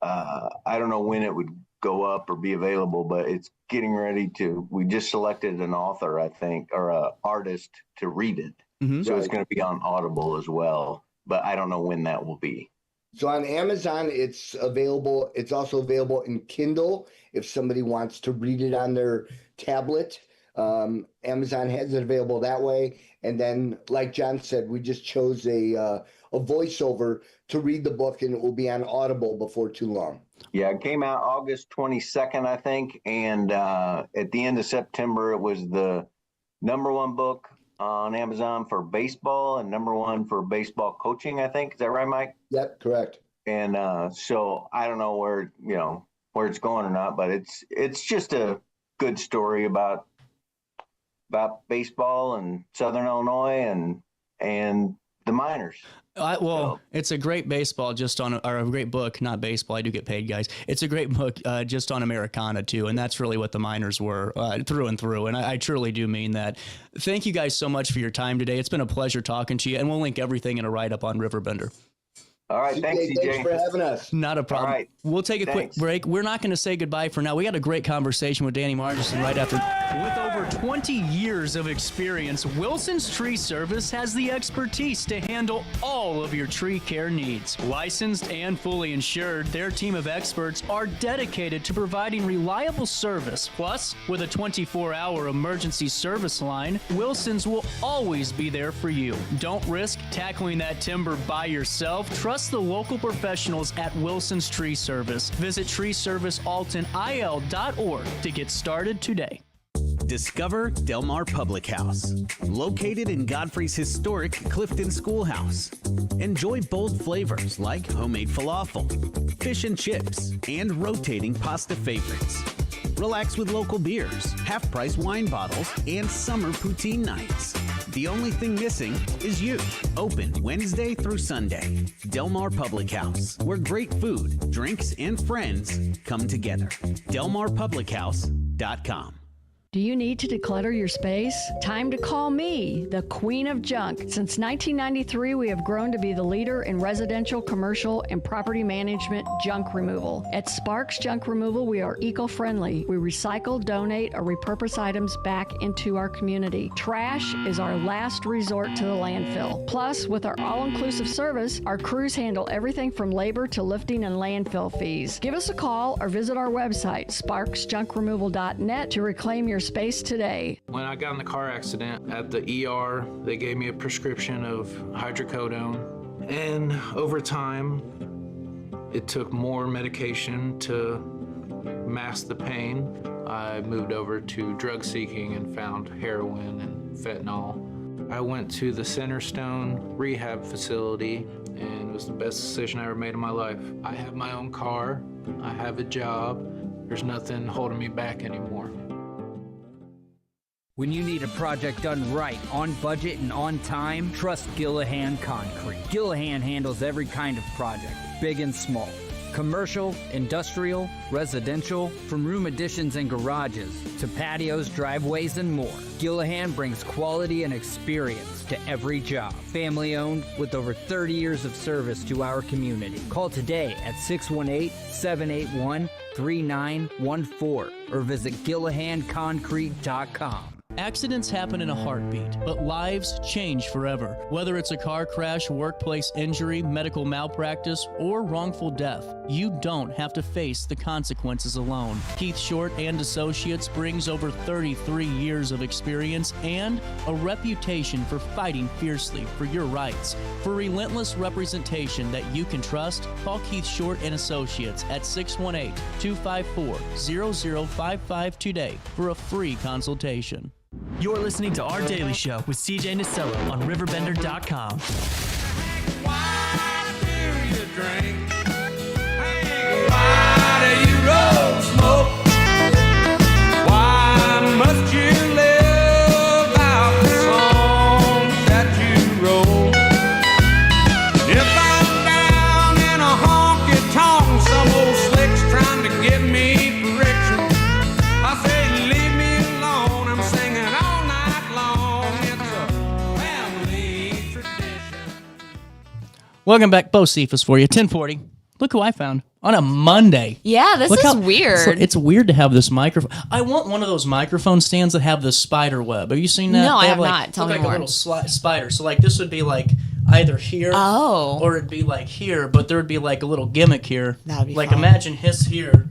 I don't know when it would go up or be available, but it's getting ready to, we just selected an author, I think, or an artist to read it. Mm-hmm. So it's going to be on Audible as well, but I don't know when that will be. So on Amazon, it's available. It's also available in Kindle if somebody wants to read it on their tablet. Amazon has it available that way. And then, like John said, we just chose a voiceover to read the book, and it will be on Audible before too long. Yeah, it came out August 22nd, I think. And at the end of September, it was the #1 book on Amazon for baseball and #1 for baseball coaching, I think. Is that right, Mike? Yep, correct. And so I don't know where it's going or not, but it's just a good story about baseball and Southern Illinois and the minors. It's a great baseball or a great book, not baseball. I do get paid, guys. It's a great book just on Americana, too. And that's really what the minors were through and through. And I truly do mean that. Thank you guys so much for your time today. It's been a pleasure talking to you. And we'll link everything in a write-up on RiverBender. All right. Thanks, CJ. Thanks for having us. Not a problem. All right. We'll take a quick break. We're not going to say goodbye for now. We had a great conversation with Danny Margison right after. With over 20 years of experience, Wilson's Tree Service has the expertise to handle all of your tree care needs. Licensed and fully insured, their team of experts are dedicated to providing reliable service. Plus, with a 24-hour emergency service line, Wilson's will always be there for you. Don't risk tackling that timber by yourself. Trust the local professionals at Wilson's Tree Service. Visit treeservicealtonil.org to get started today. Discover Del Mar Public House, located in Godfrey's historic Clifton Schoolhouse. Enjoy bold flavors like homemade falafel, fish and chips, and rotating pasta favorites. Relax with local beers, half-price wine bottles, and summer poutine nights. The only thing missing is you. Open Wednesday through Sunday. Del Mar Public House, where great food, drinks, and friends come together. DelMarPublicHouse.com. Do you need to declutter your space? Time to call me, the Queen of Junk. Since 1993, we have grown to be the leader in residential, commercial, and property management junk removal. At Sparks Junk Removal, we are eco-friendly. We recycle, donate, or repurpose items back into our community. Trash is our last resort to the landfill. Plus, with our all-inclusive service, our crews handle everything from labor to lifting and landfill fees. Give us a call or visit our website, sparksjunkremoval.net, to reclaim your space today. When I got in the car accident at the ER, they gave me a prescription of hydrocodone. And over time, it took more medication to mask the pain. I moved over to drug seeking and found heroin and fentanyl. I went to the Cornerstone rehab facility, and it was the best decision I ever made in my life. I have my own car, I have a job, there's nothing holding me back anymore. When you need a project done right, on budget and on time, trust Gillahan Concrete. Gillahan handles every kind of project, big and small. Commercial, industrial, residential, from room additions and garages to patios, driveways, and more. Gillahan brings quality and experience to every job. Family owned with over 30 years of service to our community. Call today at 618-781-3914 or visit GillahanConcrete.com. Accidents happen in a heartbeat, but lives change forever. Whether it's a car crash, workplace injury, medical malpractice, or wrongful death, you don't have to face the consequences alone. Keith Short and Associates brings over 33 years of experience and a reputation for fighting fiercely for your rights. For relentless representation that you can trust, call Keith Short and Associates at 618-254-0055 today for a free consultation. You're listening to Our Daily Show with CJ Nasello on RiverBender.com. Why do you drink? Hey, why do you roll smoke? Why must you live out the songs that you wrote? If I'm down in a honky-tonk, some old slick's trying to give me correction, I say leave me alone, I'm singing all night long. It's a family tradition. Welcome back, Bo Cephas for you, 1040. Look who I found on a Monday. Yeah, this is weird. It's weird to have this microphone. I want one of those microphone stands that have the spider web. Have you seen that? No, I have like, not. Tell me like more. a little spider. So like this would be like either here or it'd be like here, but there would be like a little gimmick here. That'd be like fun. imagine his here.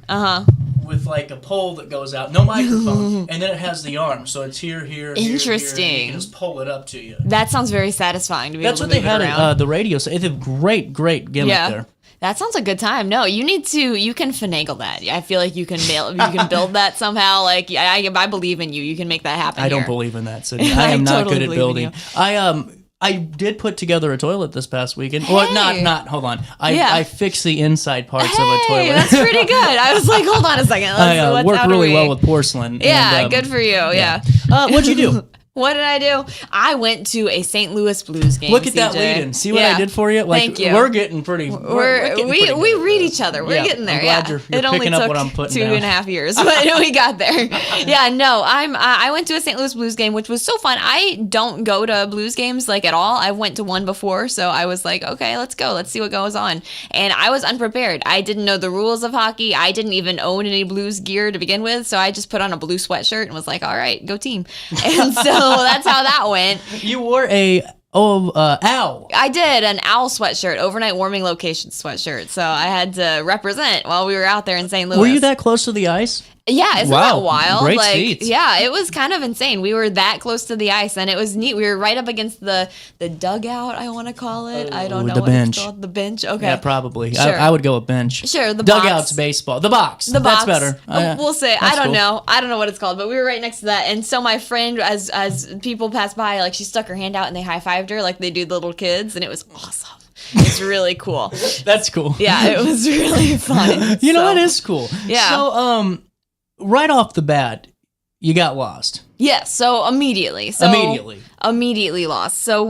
with like a pole that goes out, no microphone, and then it has the arm, so it's here. Interesting. Here, and you can just pull it up to you. That sounds very satisfying to be That's able what to they move had it at around. the radio. So it's a great gimmick there. That sounds a good time. No, you can finagle that. I feel like you can build that somehow. Like I believe in you. You can make that happen. I don't believe in that, Sydney. I am not totally good at believe in building. I did put together a toilet this past weekend. Hey. Well, not. Hold on. I fixed the inside parts of a toilet. That's pretty good. I was like, hold on a second. I work really well with porcelain. Yeah, good for you. Yeah. What'd you do? What did I do? I went to a St. Louis Blues game. Look at that CJ. lead-in. See what I did for you? Like, Thank you. We're getting pretty. We good. read each other. We're Yeah, getting there. I'm glad Yeah, you're it only picking up took what I'm putting 2.5 years, but we got there. Yeah, no, I went to a St. Louis Blues game, which was so fun. I don't go to Blues games like at all. I went to one before, so I was like, okay, let's go. Let's see what goes on. And I was unprepared. I didn't know the rules of hockey. I didn't even own any Blues gear to begin with, so I just put on a blue sweatshirt and was like, all right, go team. And so that's how that went. You wore a owl. I did an owl sweatshirt, overnight warming location sweatshirt. So I had to represent while we were out there in St. Louis. Were you that close to the ice? Yeah, isn't Wow, that wild? great like, seats. yeah, it was kind of insane. We were that close to the ice, and it was neat. We were right up against the dugout, I want to call it. I don't know the what bench. it's called. The bench. Okay. Yeah, probably. Sure. I would go with bench. Sure, the Dugout's box. baseball. The box. The box. That's better. We'll say. That's I don't cool. know. I don't know what it's called, but we were right next to that. And so my friend, as people passed by, like she stuck her hand out and they high-fived her like they do the little kids, and it was awesome. It's really cool. That's cool. Yeah, it was really fun. You know, it is cool. Yeah. So, right off the bat, you got lost. Yes, so immediately. Immediately lost. So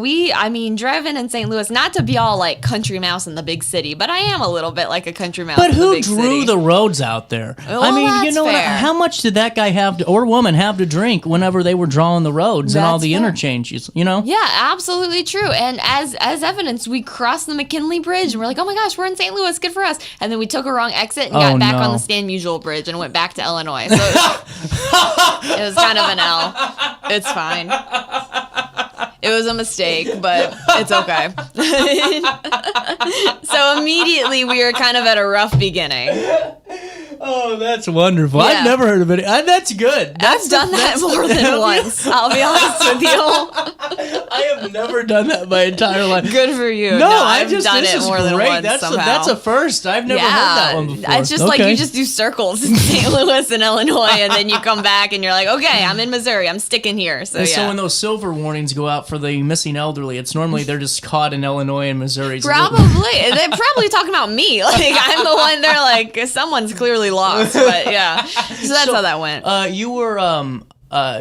driving in St. Louis, not to be all like country mouse in the big city, but I am a little bit like a country mouse But in the who big drew city. the roads out there? Well, I mean, you that's know what? fair. How much did that guy have to, or woman have to drink whenever they were drawing the roads and all That's the fair. interchanges? You know? Yeah, absolutely true. And as evidence, we crossed the McKinley Bridge and we're like, oh my gosh, we're in St. Louis, good for us. And then we took a wrong exit and got back on the Stan Musial Bridge and went back to Illinois. So it was kind of an L. It's fine. It was a mistake, but it's okay. So immediately we were kind of at a rough beginning. Oh, that's wonderful. Yeah. I've never heard of it. That's good. I've done that more than once. I'll be honest with you. I have never done that my entire life. Good for you. No, I've just done this it is more than great. once That's somehow. that's a first. I've never heard that one before. It's just like you just do circles in St. Louis and Illinois, and then you come back and you're like, okay, I'm in Missouri. I'm sticking here. So And yeah. so when those silver warnings go out for the missing elderly, it's normally they're just caught in Illinois and Missouri. Probably. They're probably talking about me. Like, I'm the one they're like, someone's clearly lost. But yeah. So that's how that went. You were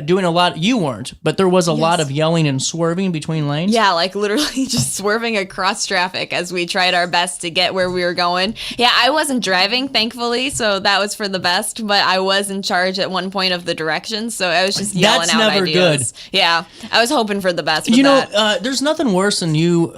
doing a lot. You weren't, but there was a lot of yelling and swerving between lanes. Yeah, like literally just swerving across traffic as we tried our best to get where we were going. Yeah, I wasn't driving, thankfully, so that was for the best, but I was in charge at one point of the directions, so I was just yelling That's out never ideas. good. Yeah, I was hoping for the best with You know, that. there's nothing worse than you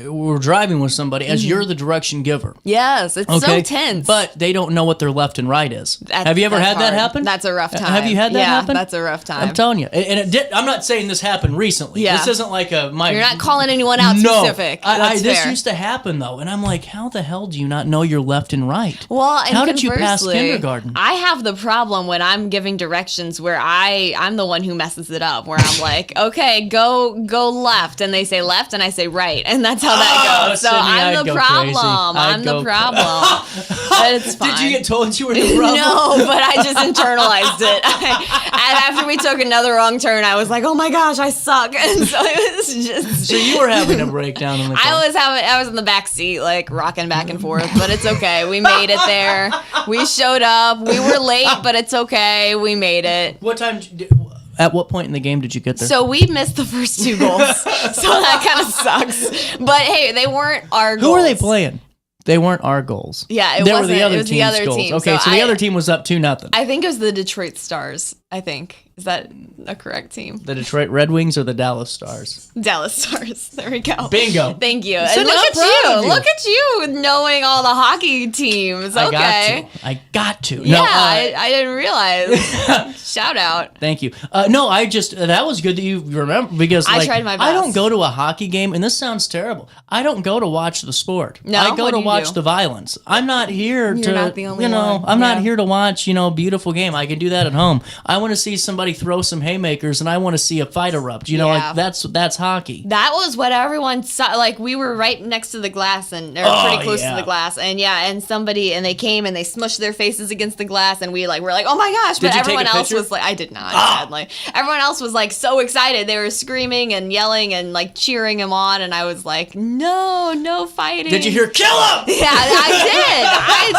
were driving with somebody as Mhm. you're the direction giver. Yes, it's so tense. But they don't know what their left and right is. Have you ever That's had that hard. happen? That's a rough time. Have you had that yeah, happen? that's a rough time. I'm telling you. And it did, I'm not saying this happened recently. Yeah. This isn't like a my. You're not calling anyone out no, specific. This That's fair. used to happen though, and I'm like, how the hell do you not know your left and right? Well, and how did you pass conversely, kindergarten? I have the problem when I'm giving directions where I'm the one who messes it up. Where I'm like, okay, go left, and they say left, and I say right, and that's how that goes. So Sydney, I'm I'd the go problem. crazy. I'd I'm go the problem. But it's fine. Did you get told you were the problem? No, but I just internalized it. And after we took another wrong turn, I was like, oh my gosh, I suck. And so it was just. So you were having a breakdown in the car. I was in the back seat, like rocking back and forth, but it's okay. We made it there. We showed up. We were late, but it's okay. We made it. What time? At what point in the game did you get there? So we missed the first 2 goals. So that kind of sucks. But hey, they weren't our goals. Who were they playing? They weren't our goals. Yeah, it they wasn't. Were the other it was the team's other goals. team. Okay, so the other team was up 2-0. I think it was the Detroit Stars. I think. Is that a correct team? The Detroit Red Wings or the Dallas Stars? Dallas Stars. There we go. Bingo. Thank you. Sydney, And look I'm at proud you. of you. Look at you knowing all the hockey teams. Okay. I got to. Yeah, No, I didn't realize. Shout out. Thank you. No, I just, that was good that you remember because I like, tried my best. I don't go to a hockey game, and this sounds terrible. I don't go to watch the sport. No? I go What to do you watch do? the violence. I'm not here You're to, not the only one. I'm not Yeah. here to watch, a beautiful game. I can do that at home. I want to see somebody throw some haymakers, and I want to see a fight erupt. Yeah. Like that's hockey. That was what everyone saw. Like, we were right next to the glass or pretty close to the glass. And and they came and they smushed their faces against the glass, and we're like, oh my gosh. Did But you everyone take a else picture? was like, I did not, sadly. Everyone else was like so excited. They were screaming and yelling and like cheering him on. And I was like, no fighting. Did you hear kill him? Yeah, I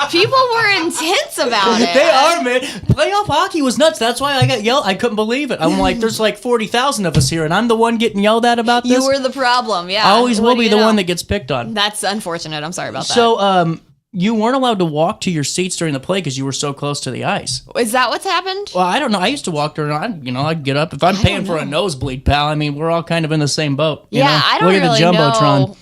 did. People were intense about it. They are, man. Playoff hockey was nuts. That's why I got yelled. I couldn't believe it. I'm like, there's like 40,000 of us here, and I'm the one getting yelled at about this. You were the problem, yeah. I always will be the one that gets picked on. That's unfortunate. I'm sorry about that. So, you weren't allowed to walk to your seats during the play because you were so close to the ice. Is that what's happened? Well, I don't know. I used to walk around. I'd get up if I'm paying for a nosebleed, pal. I mean, we're all kind of in the same boat. I don't Look really at the Jumbotron. know.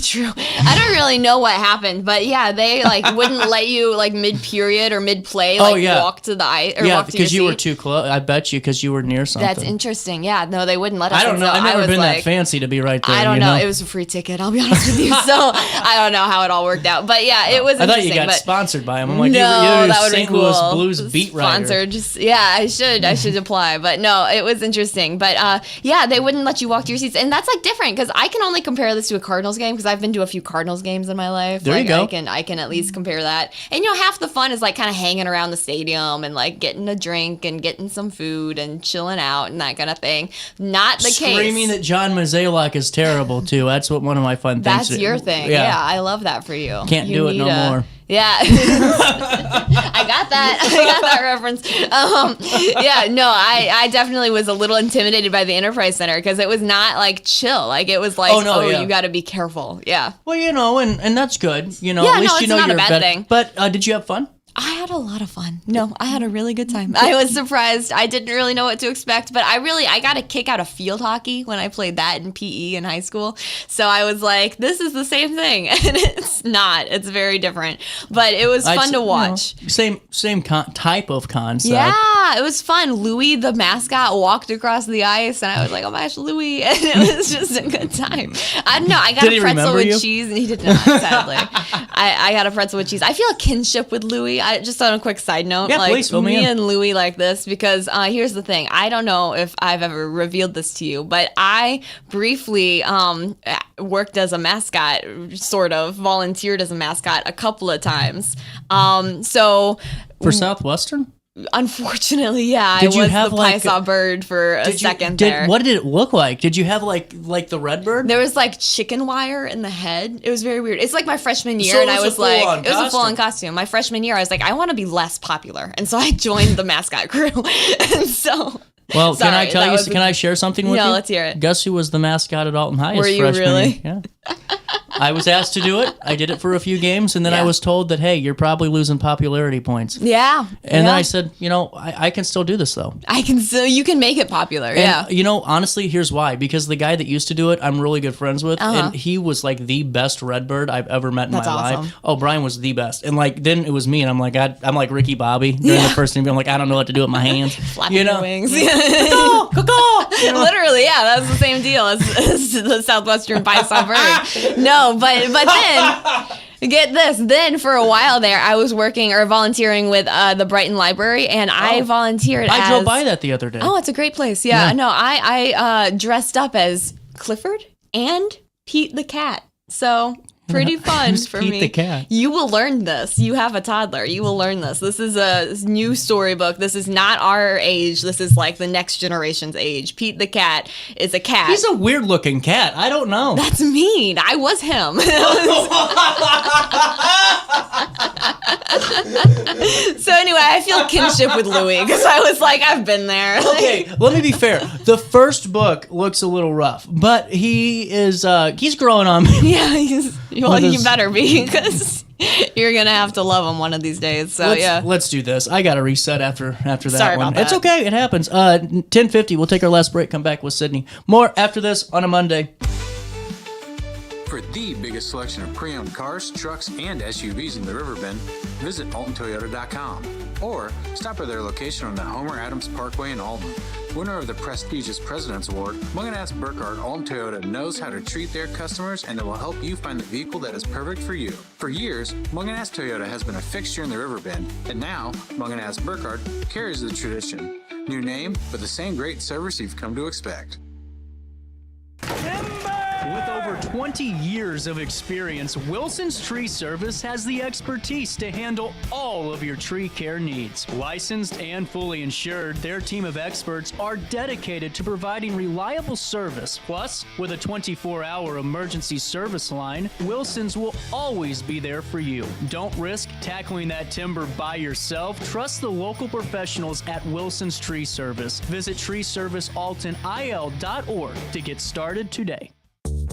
True. I don't really know what happened, but yeah, they like wouldn't let you like mid period or mid play walk to the ice or walk to your because you were seat. too close. I bet you because you were near something. That's interesting. Yeah, no, they wouldn't let us. I don't know. I've never been that fancy to be right there. I don't know. It was a free ticket. I'll be honest with you. So I don't know how it all worked out, but yeah, it was. I thought interesting, you got sponsored by him. I'm like, no, you're that would St. be cool. Louis Blues beat writer. Sponsored. I should apply, but no, it was interesting. But they wouldn't let you walk to your seats, and that's like different because I can only compare this to a Cardinals game because I've been to a few Cardinals games in my life. There you go. I can at least compare that. And half the fun is like kind of hanging around the stadium and like getting a drink and getting some food and chilling out and that kind of thing. Not the case. Screaming that John Mazalak is terrible too. That's what one of my fun things. That's your thing. Yeah, I love that for you. Can't do it no more. Yeah, I got that reference. I definitely was a little intimidated by the Enterprise Center because it was not like chill. Like it was like, you got to be careful. Yeah. Well, and that's good. At least it's not a bad thing. But did you have fun? I had a lot of fun. No, I had a really good time. I was surprised. I didn't really know what to expect, but I got a kick out of field hockey when I played that in PE in high school. So I was like, this is the same thing. And it's not. It's very different. But it was fun to watch. Same type of concept. Yeah, it was fun. Louis, the mascot, walked across the ice, and I was like, oh my gosh, Louis. And it was just a good time. I don't know. I got a pretzel with cheese, and he did not, sadly. I got a pretzel with cheese. I feel a kinship with Louis. Just on a quick side note, please, me and Louis like this because here's the thing. I don't know if I've ever revealed this to you, but I briefly worked as a mascot, sort of volunteered as a mascot a couple of times. For Southwestern? Unfortunately, yeah. I was the Paisa bird for a second there. What did it look like? Did you have like the red bird? There was like chicken wire in the head. It was very weird. It's like my freshman year, and I was like, it was a full-on costume. My freshman year, I was like, I want to be less popular, and so I joined the mascot crew. And so. Well, can I tell you? Can I share something with you? No, let's hear it. Guess who was the mascot at Alton High? Were you really? Yeah. I was asked to do it. I did it for a few games, and then I was told that, hey, you're probably losing popularity points. Yeah. And then I said, I can still do this, though. You can make it popular, and, honestly, here's why. Because the guy that used to do it, I'm really good friends with, and he was like the best redbird I've ever met in my life. Oh, Brian was the best. And then it was me, and I'm like Ricky Bobby during the first interview. I'm like, I don't know what to do with my hands. Flapping your wings. Caw-caw! Literally, yeah, that was the same deal as the Southwestern Paisa bird. No, but then, get this, then for a while there, I was working or volunteering with the Brighton Library, and I volunteered I drove by that the other day. Oh, it's a great place. Yeah. No, I dressed up as Clifford and Pete the cat. So pretty fun for Pete me. the cat? You will learn this. You have a toddler. You will learn this. This is a new storybook. This is not our age. This is like the next generation's age. Pete the cat is a cat. He's a weird looking cat. I don't know. That's mean. I was him. So anyway, I feel kinship with Louis because I was like, I've been there. Okay, let me be fair. The first book looks a little rough, but he's growing on me. Yeah, you better be because you're gonna have to love him one of these days. So let's do this. I got to reset after that Sorry one. about that. It's okay. It happens. 10:50. We'll take our last break. Come back with Sydney. More after this on a Monday. For the biggest selection of pre-owned cars, trucks, and SUVs in the Riverbend, visit AltonToyota.com or stop by their location on the Homer Adams Parkway in Alton. Winner of the prestigious President's Award, Munganast Burkhardt Alton Toyota knows how to treat their customers, and they will help you find the vehicle that is perfect for you. For years, Munganast Toyota has been a fixture in the Riverbend, and now Munganast Burkhardt carries the tradition. New name, but the same great service you've come to expect. With over 20 years of experience, Wilson's Tree Service has the expertise to handle all of your tree care needs. Licensed and fully insured, their team of experts are dedicated to providing reliable service. Plus, with a 24-hour emergency service line, Wilson's will always be there for you. Don't risk tackling that timber by yourself. Trust the local professionals at Wilson's Tree Service. Visit treeservicealtonil.org to get started today.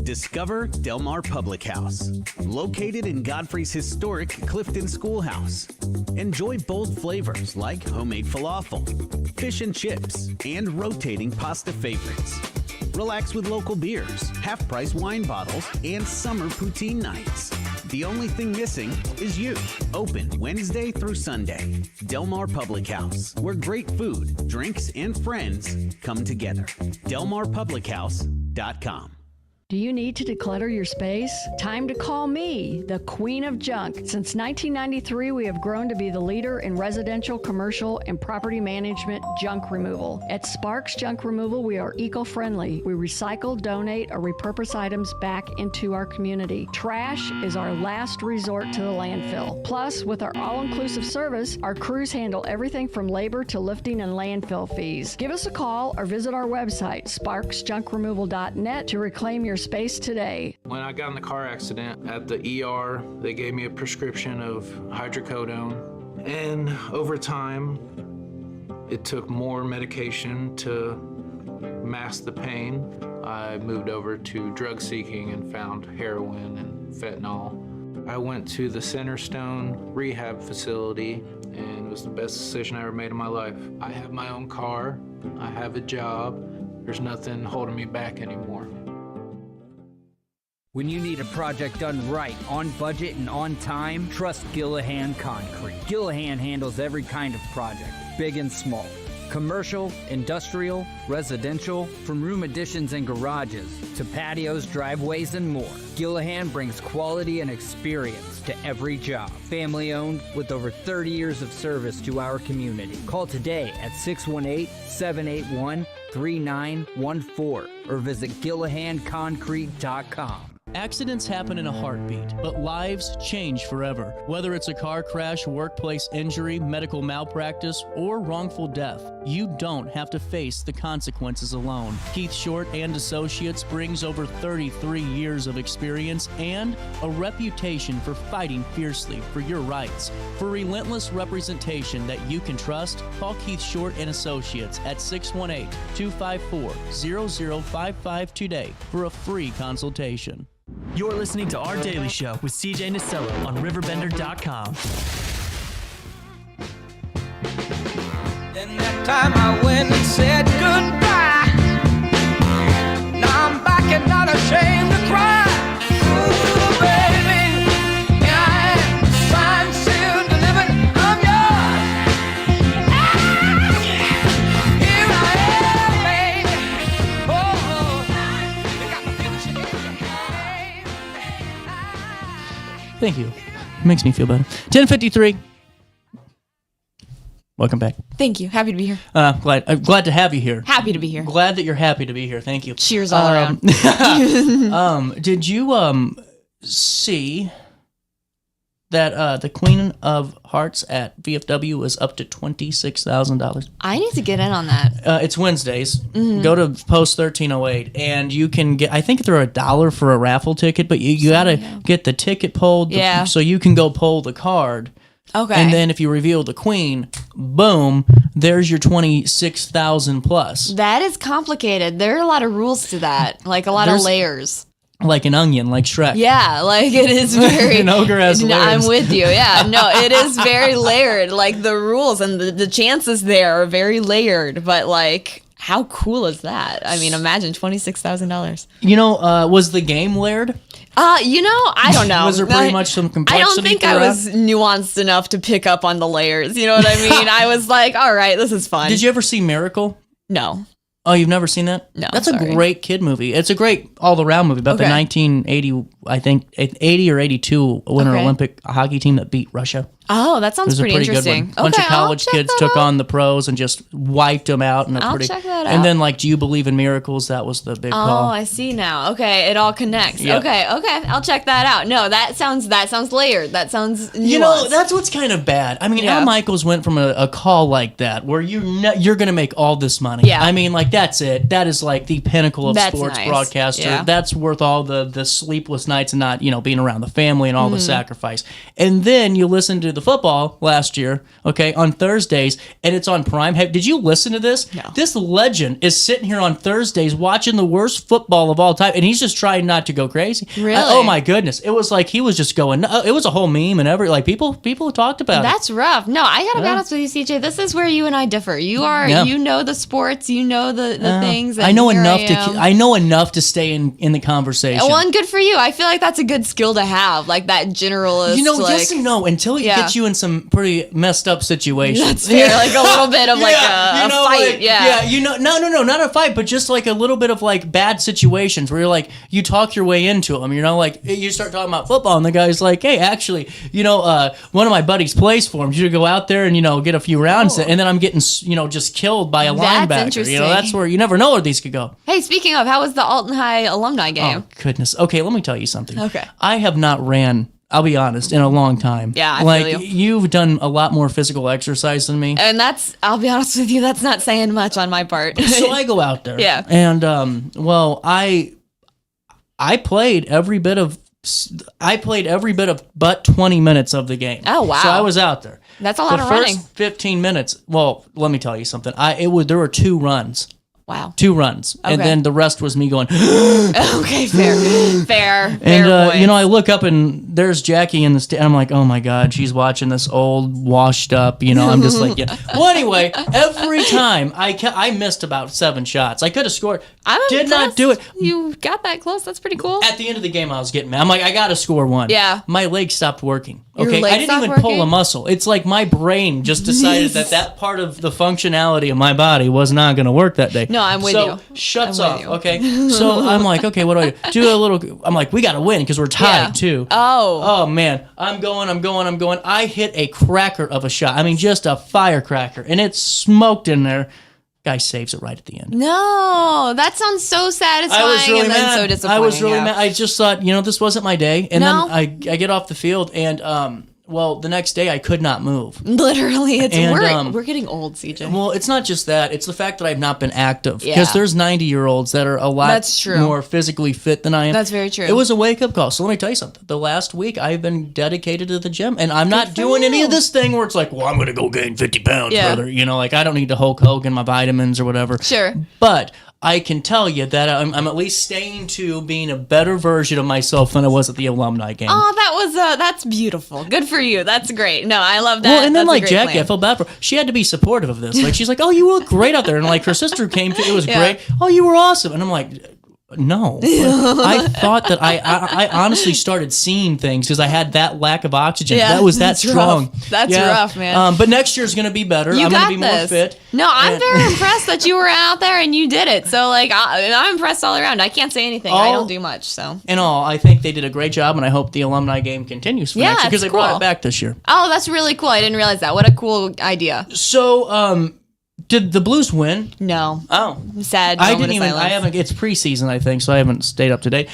Discover Del Mar Public House, located in Godfrey's historic Clifton Schoolhouse. Enjoy bold flavors like homemade falafel, fish and chips, and rotating pasta favorites. Relax with local beers, half-price wine bottles, and summer poutine nights. The only thing missing is you. Open Wednesday through Sunday. Del Mar Public House, where great food, drinks, and friends come together. DelMarPublicHouse.com. Do you need to declutter your space? Time to call me, the Queen of Junk. Since 1993, we have grown to be the leader in residential, commercial, and property management junk removal. At Sparks Junk Removal, we are eco-friendly. We recycle, donate, or repurpose items back into our community. Trash is our last resort to the landfill. Plus, with our all-inclusive service, our crews handle everything from labor to lifting and landfill fees. Give us a call or visit our website, sparksjunkremoval.net, to reclaim your space today. When I got in the car accident at the ER, they gave me a prescription of hydrocodone. And over time, it took more medication to mask the pain. I moved over to drug seeking and found heroin and fentanyl. I went to the Cornerstone rehab facility, and it was the best decision I ever made in my life. I have my own car, I have a job, there's nothing holding me back anymore. When you need a project done right, on budget and on time, trust Gillahan Concrete. Gillahan handles every kind of project, big and small. Commercial, industrial, residential, from room additions and garages to patios, driveways, and more. Gillahan brings quality and experience to every job. Family owned with over 30 years of service to our community. Call today at 618-781-3914 or visit GillahanConcrete.com. Accidents happen in a heartbeat, but lives change forever. Whether it's a car crash, workplace injury, medical malpractice, or wrongful death, you don't have to face the consequences alone. Keith Short and Associates brings over 33 years of experience and a reputation for fighting fiercely for your rights. For relentless representation that you can trust, call Keith Short and Associates at 618-254-0055 today for a free consultation. You're listening to Our Daily Show with CJ Nasello on RiverBender.com. Then that time I went and said goodbye. Now I'm back and not ashamed to cry. Ooh, baby, here I am, signed, sealed, delivered, I'm yours. Here I am, baby. Oh, you got me feeling shaky. Thank you. It makes me feel better. 10:53. Welcome back. Thank you. Happy to be here. Glad to have you here. Happy to be here. Glad that you're happy to be here. Thank you. Cheers all around. Did you see that the Queen of Hearts at VFW is up to $26,000? I need to get in on that. It's Wednesdays. Mhm. Go to post 1308, and you can get. I think they're $1 for a raffle ticket, but you got to get the ticket pulled, Yeah. so you can go pull the card. Okay. And then if you reveal the Queen, boom, there's your 26,000 plus. That is complicated. There are a lot of rules to that, like a lot of There's- layers. Like an onion, like Shrek. Yeah, like it is very. An ogre has layers. I'm with you. Yeah, no, it is very layered. Like the rules and the chances there are very layered. But like, how cool is that? I mean, imagine $26,000. You know, was the game layered? I don't know. Was there pretty much some complexity? I don't think I was nuanced enough to pick up on the layers. You know what I mean? I was like, all right, this is fun. Did you ever see Miracle? No. Oh, you've never seen that? No, That's sorry. a great kid movie. It's a great all-around movie about the Okay. 1980 I think 80 or 82 Winter Okay. Olympic hockey team that beat Russia. Oh, that It sounds was a pretty pretty good interesting. one. A bunch of college check kids that took out. on the pros and just wiped them out. And I'll check that out. And then like, do you believe in miracles? That was the big Oh, call. I see now. Okay, it all connects. Yep. Okay, I'll check that out. No, that sounds layered. That sounds nuanced. You know, that's what's kind of bad. I mean, Yeah. Al Michaels went from a call like that where you're going to make all this money. Yeah. I mean, like, that's it. That is like the pinnacle of That's sports nice. broadcaster. Yeah. That's worth all the sleepless nights and not, being around the family and all the Mhm. sacrifice. And then you listen to the football last year, okay, on Thursdays, and it's on Prime. Did you listen to this? No. This legend is sitting here on Thursdays watching the worst football of all time, and he's just trying not to go crazy. Really? Oh my goodness. It was like he was just going, it was a whole meme and people talked about it. That's rough. No, I gotta be Yeah. honest with you, CJ. This is where you and I differ. You are, Yeah. you know the sports, you know the things. And I know here enough am. I know enough to stay in the conversation. Well, and good for you. I feel like that's a good skill to have, like that generalist. Yes and no, until it gets you in some pretty messed up situations. That's fair. Like a little bit of like a fight. Like, yeah. No, not a fight, but just like a little bit of like bad situations where you're like, you talk your way into them. Like you start talking about football and the guy's like, hey, actually, one of my buddies plays for him. You should go out there and, get a few rounds and then I'm getting, just killed by a That's linebacker. interesting. That's where you never know where these could go. Hey, speaking of, how was the Alton High alumni game? Oh, goodness. Okay, let me tell you something. Okay. I have not ran, I'll be honest, in a long time. Yeah, I like, feel you. You've done a lot more physical exercise than me. And I'll be honest with you, that's not saying much on my part. So I go out there. Yeah. And, I played every bit of but 20 minutes of the game. Oh, wow. So I was out there. That's a lot the of first running. 15 minutes. Well, let me tell you something. There were 2 runs. Wow. 2 runs. And Okay. then the rest was me going, Okay, fair. and, point. I look up and there's Jackie in the and I'm like, oh my God, she's watching this old washed up, I'm just like, yeah. Well, anyway, every time I missed about 7 shots. I could have scored. Did not do it. You got that close. That's pretty cool. At the end of the game, I was getting mad. I'm like, I got to score 1. Yeah. My leg stopped working. Your Okay. leg I didn't stopped even pull a working? muscle. It's like my brain just decided that part of the functionality of my body was not going to work that day. No, I'm with so, you. Shuts I'm off. with you. Okay. So I'm like, okay, what do I do? Do a little. I'm like, we got to win because we're tied Yeah. too. Oh. Oh man, I'm going. I hit a cracker of a shot. I mean, just a firecracker, and it smoked in there. Guy saves it right at the end. No, that sounds so satisfying I was really and then mad. so disappointing. I was really yeah. mad. I just thought, this wasn't my day. And No. then I get off the field, and the next day I could not move. Literally, And, we're getting old, CJ. Well, it's not just that. It's the fact that I've not been active. Yeah. Because there's 90-year-olds that are a lot That's true. more physically fit than I am. That's very true. It was a wake-up call. So let me tell you something. The last week, I've been dedicated to the gym. And I'm not doing any of this thing where it's like, well, I'm going to go gain 50 pounds, Yeah. brother. I don't need to Hulk Hogan my vitamins or whatever. Sure. But I can tell you that I'm at least staying to being a better version of myself than I was at the alumni game. Oh, that's beautiful. Good for you. That's great. No, I love that. Well, and then That's a like great Jackie, plan. I felt bad for her. She had to be supportive of this. Like she's like, "Oh, you look great out there," and like her sister came to, it was Yeah. great. Oh, you were awesome, and I'm like, no. I thought that I honestly started seeing things because I had that lack of oxygen. Yeah, that was that that's strong. rough. That's rough, man. But next year's gonna be better. You I'm got gonna be more this. fit. No, I'm And- very impressed that you were out there and you did it. So, like, I'm impressed all around. I can't say anything. I don't do much, so. In all, I think they did a great job, and I hope the alumni game continues for Yeah, next year because it's they brought cool. it back this year. Oh, that's really cool. I didn't realize that. What a cool idea. So, did the Blues win? No. Oh, sad. I moment didn't of even. silence. I haven't. It's preseason, I think, so I haven't stayed up to date.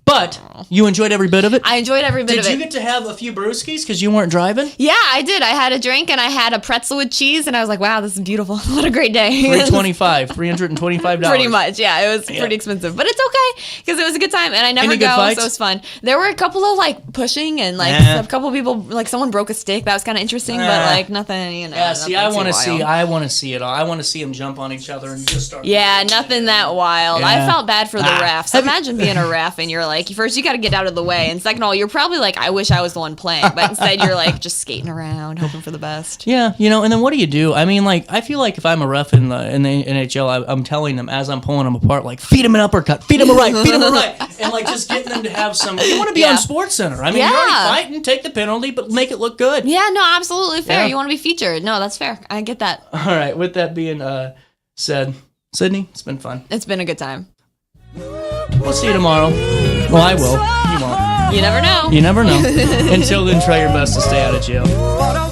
But you enjoyed every bit of it. I enjoyed every bit of it. Did you get to have a few brewskis because you weren't driving? Yeah, I did. I had a drink and I had a pretzel with cheese, and I was like, "Wow, this is beautiful. What a great day." $325. Pretty much, yeah. It was pretty expensive, but it's okay because it was a good time, and I never Any good go, fights? so it was fun. There were a couple of like pushing and like Nah. a couple of people, like someone broke a stick. That was kind of interesting, but like nothing, Yeah. See, I want to see. I want to see it all. I want to see them jump on each other and just start. Yeah, nothing that wild. I Yeah. felt bad for the Ah. ref. So imagine being a ref and you're like, first you got to get out of the way, and second of all, you're probably like, I wish I was the one playing, but instead you're like just skating around, hoping for the best. Yeah, and then what do? I mean, like, I feel like if I'm a ref in the NHL, I'm telling them as I'm pulling them apart, like, feed him an uppercut, feed him a right, feed him a right, and like just getting them to have some. You want to be Yeah. on Sports Center. I mean, you're already fighting, take the penalty, but make it look good. Yeah, no, absolutely fair. Yeah. You want to be featured. No, that's fair. I get that. All right. With that being said, Sydney, it's been fun. It's been a good time. We'll see you tomorrow. Well, I will. You won't. You never know. You never know. Until then, try your best to stay out of jail.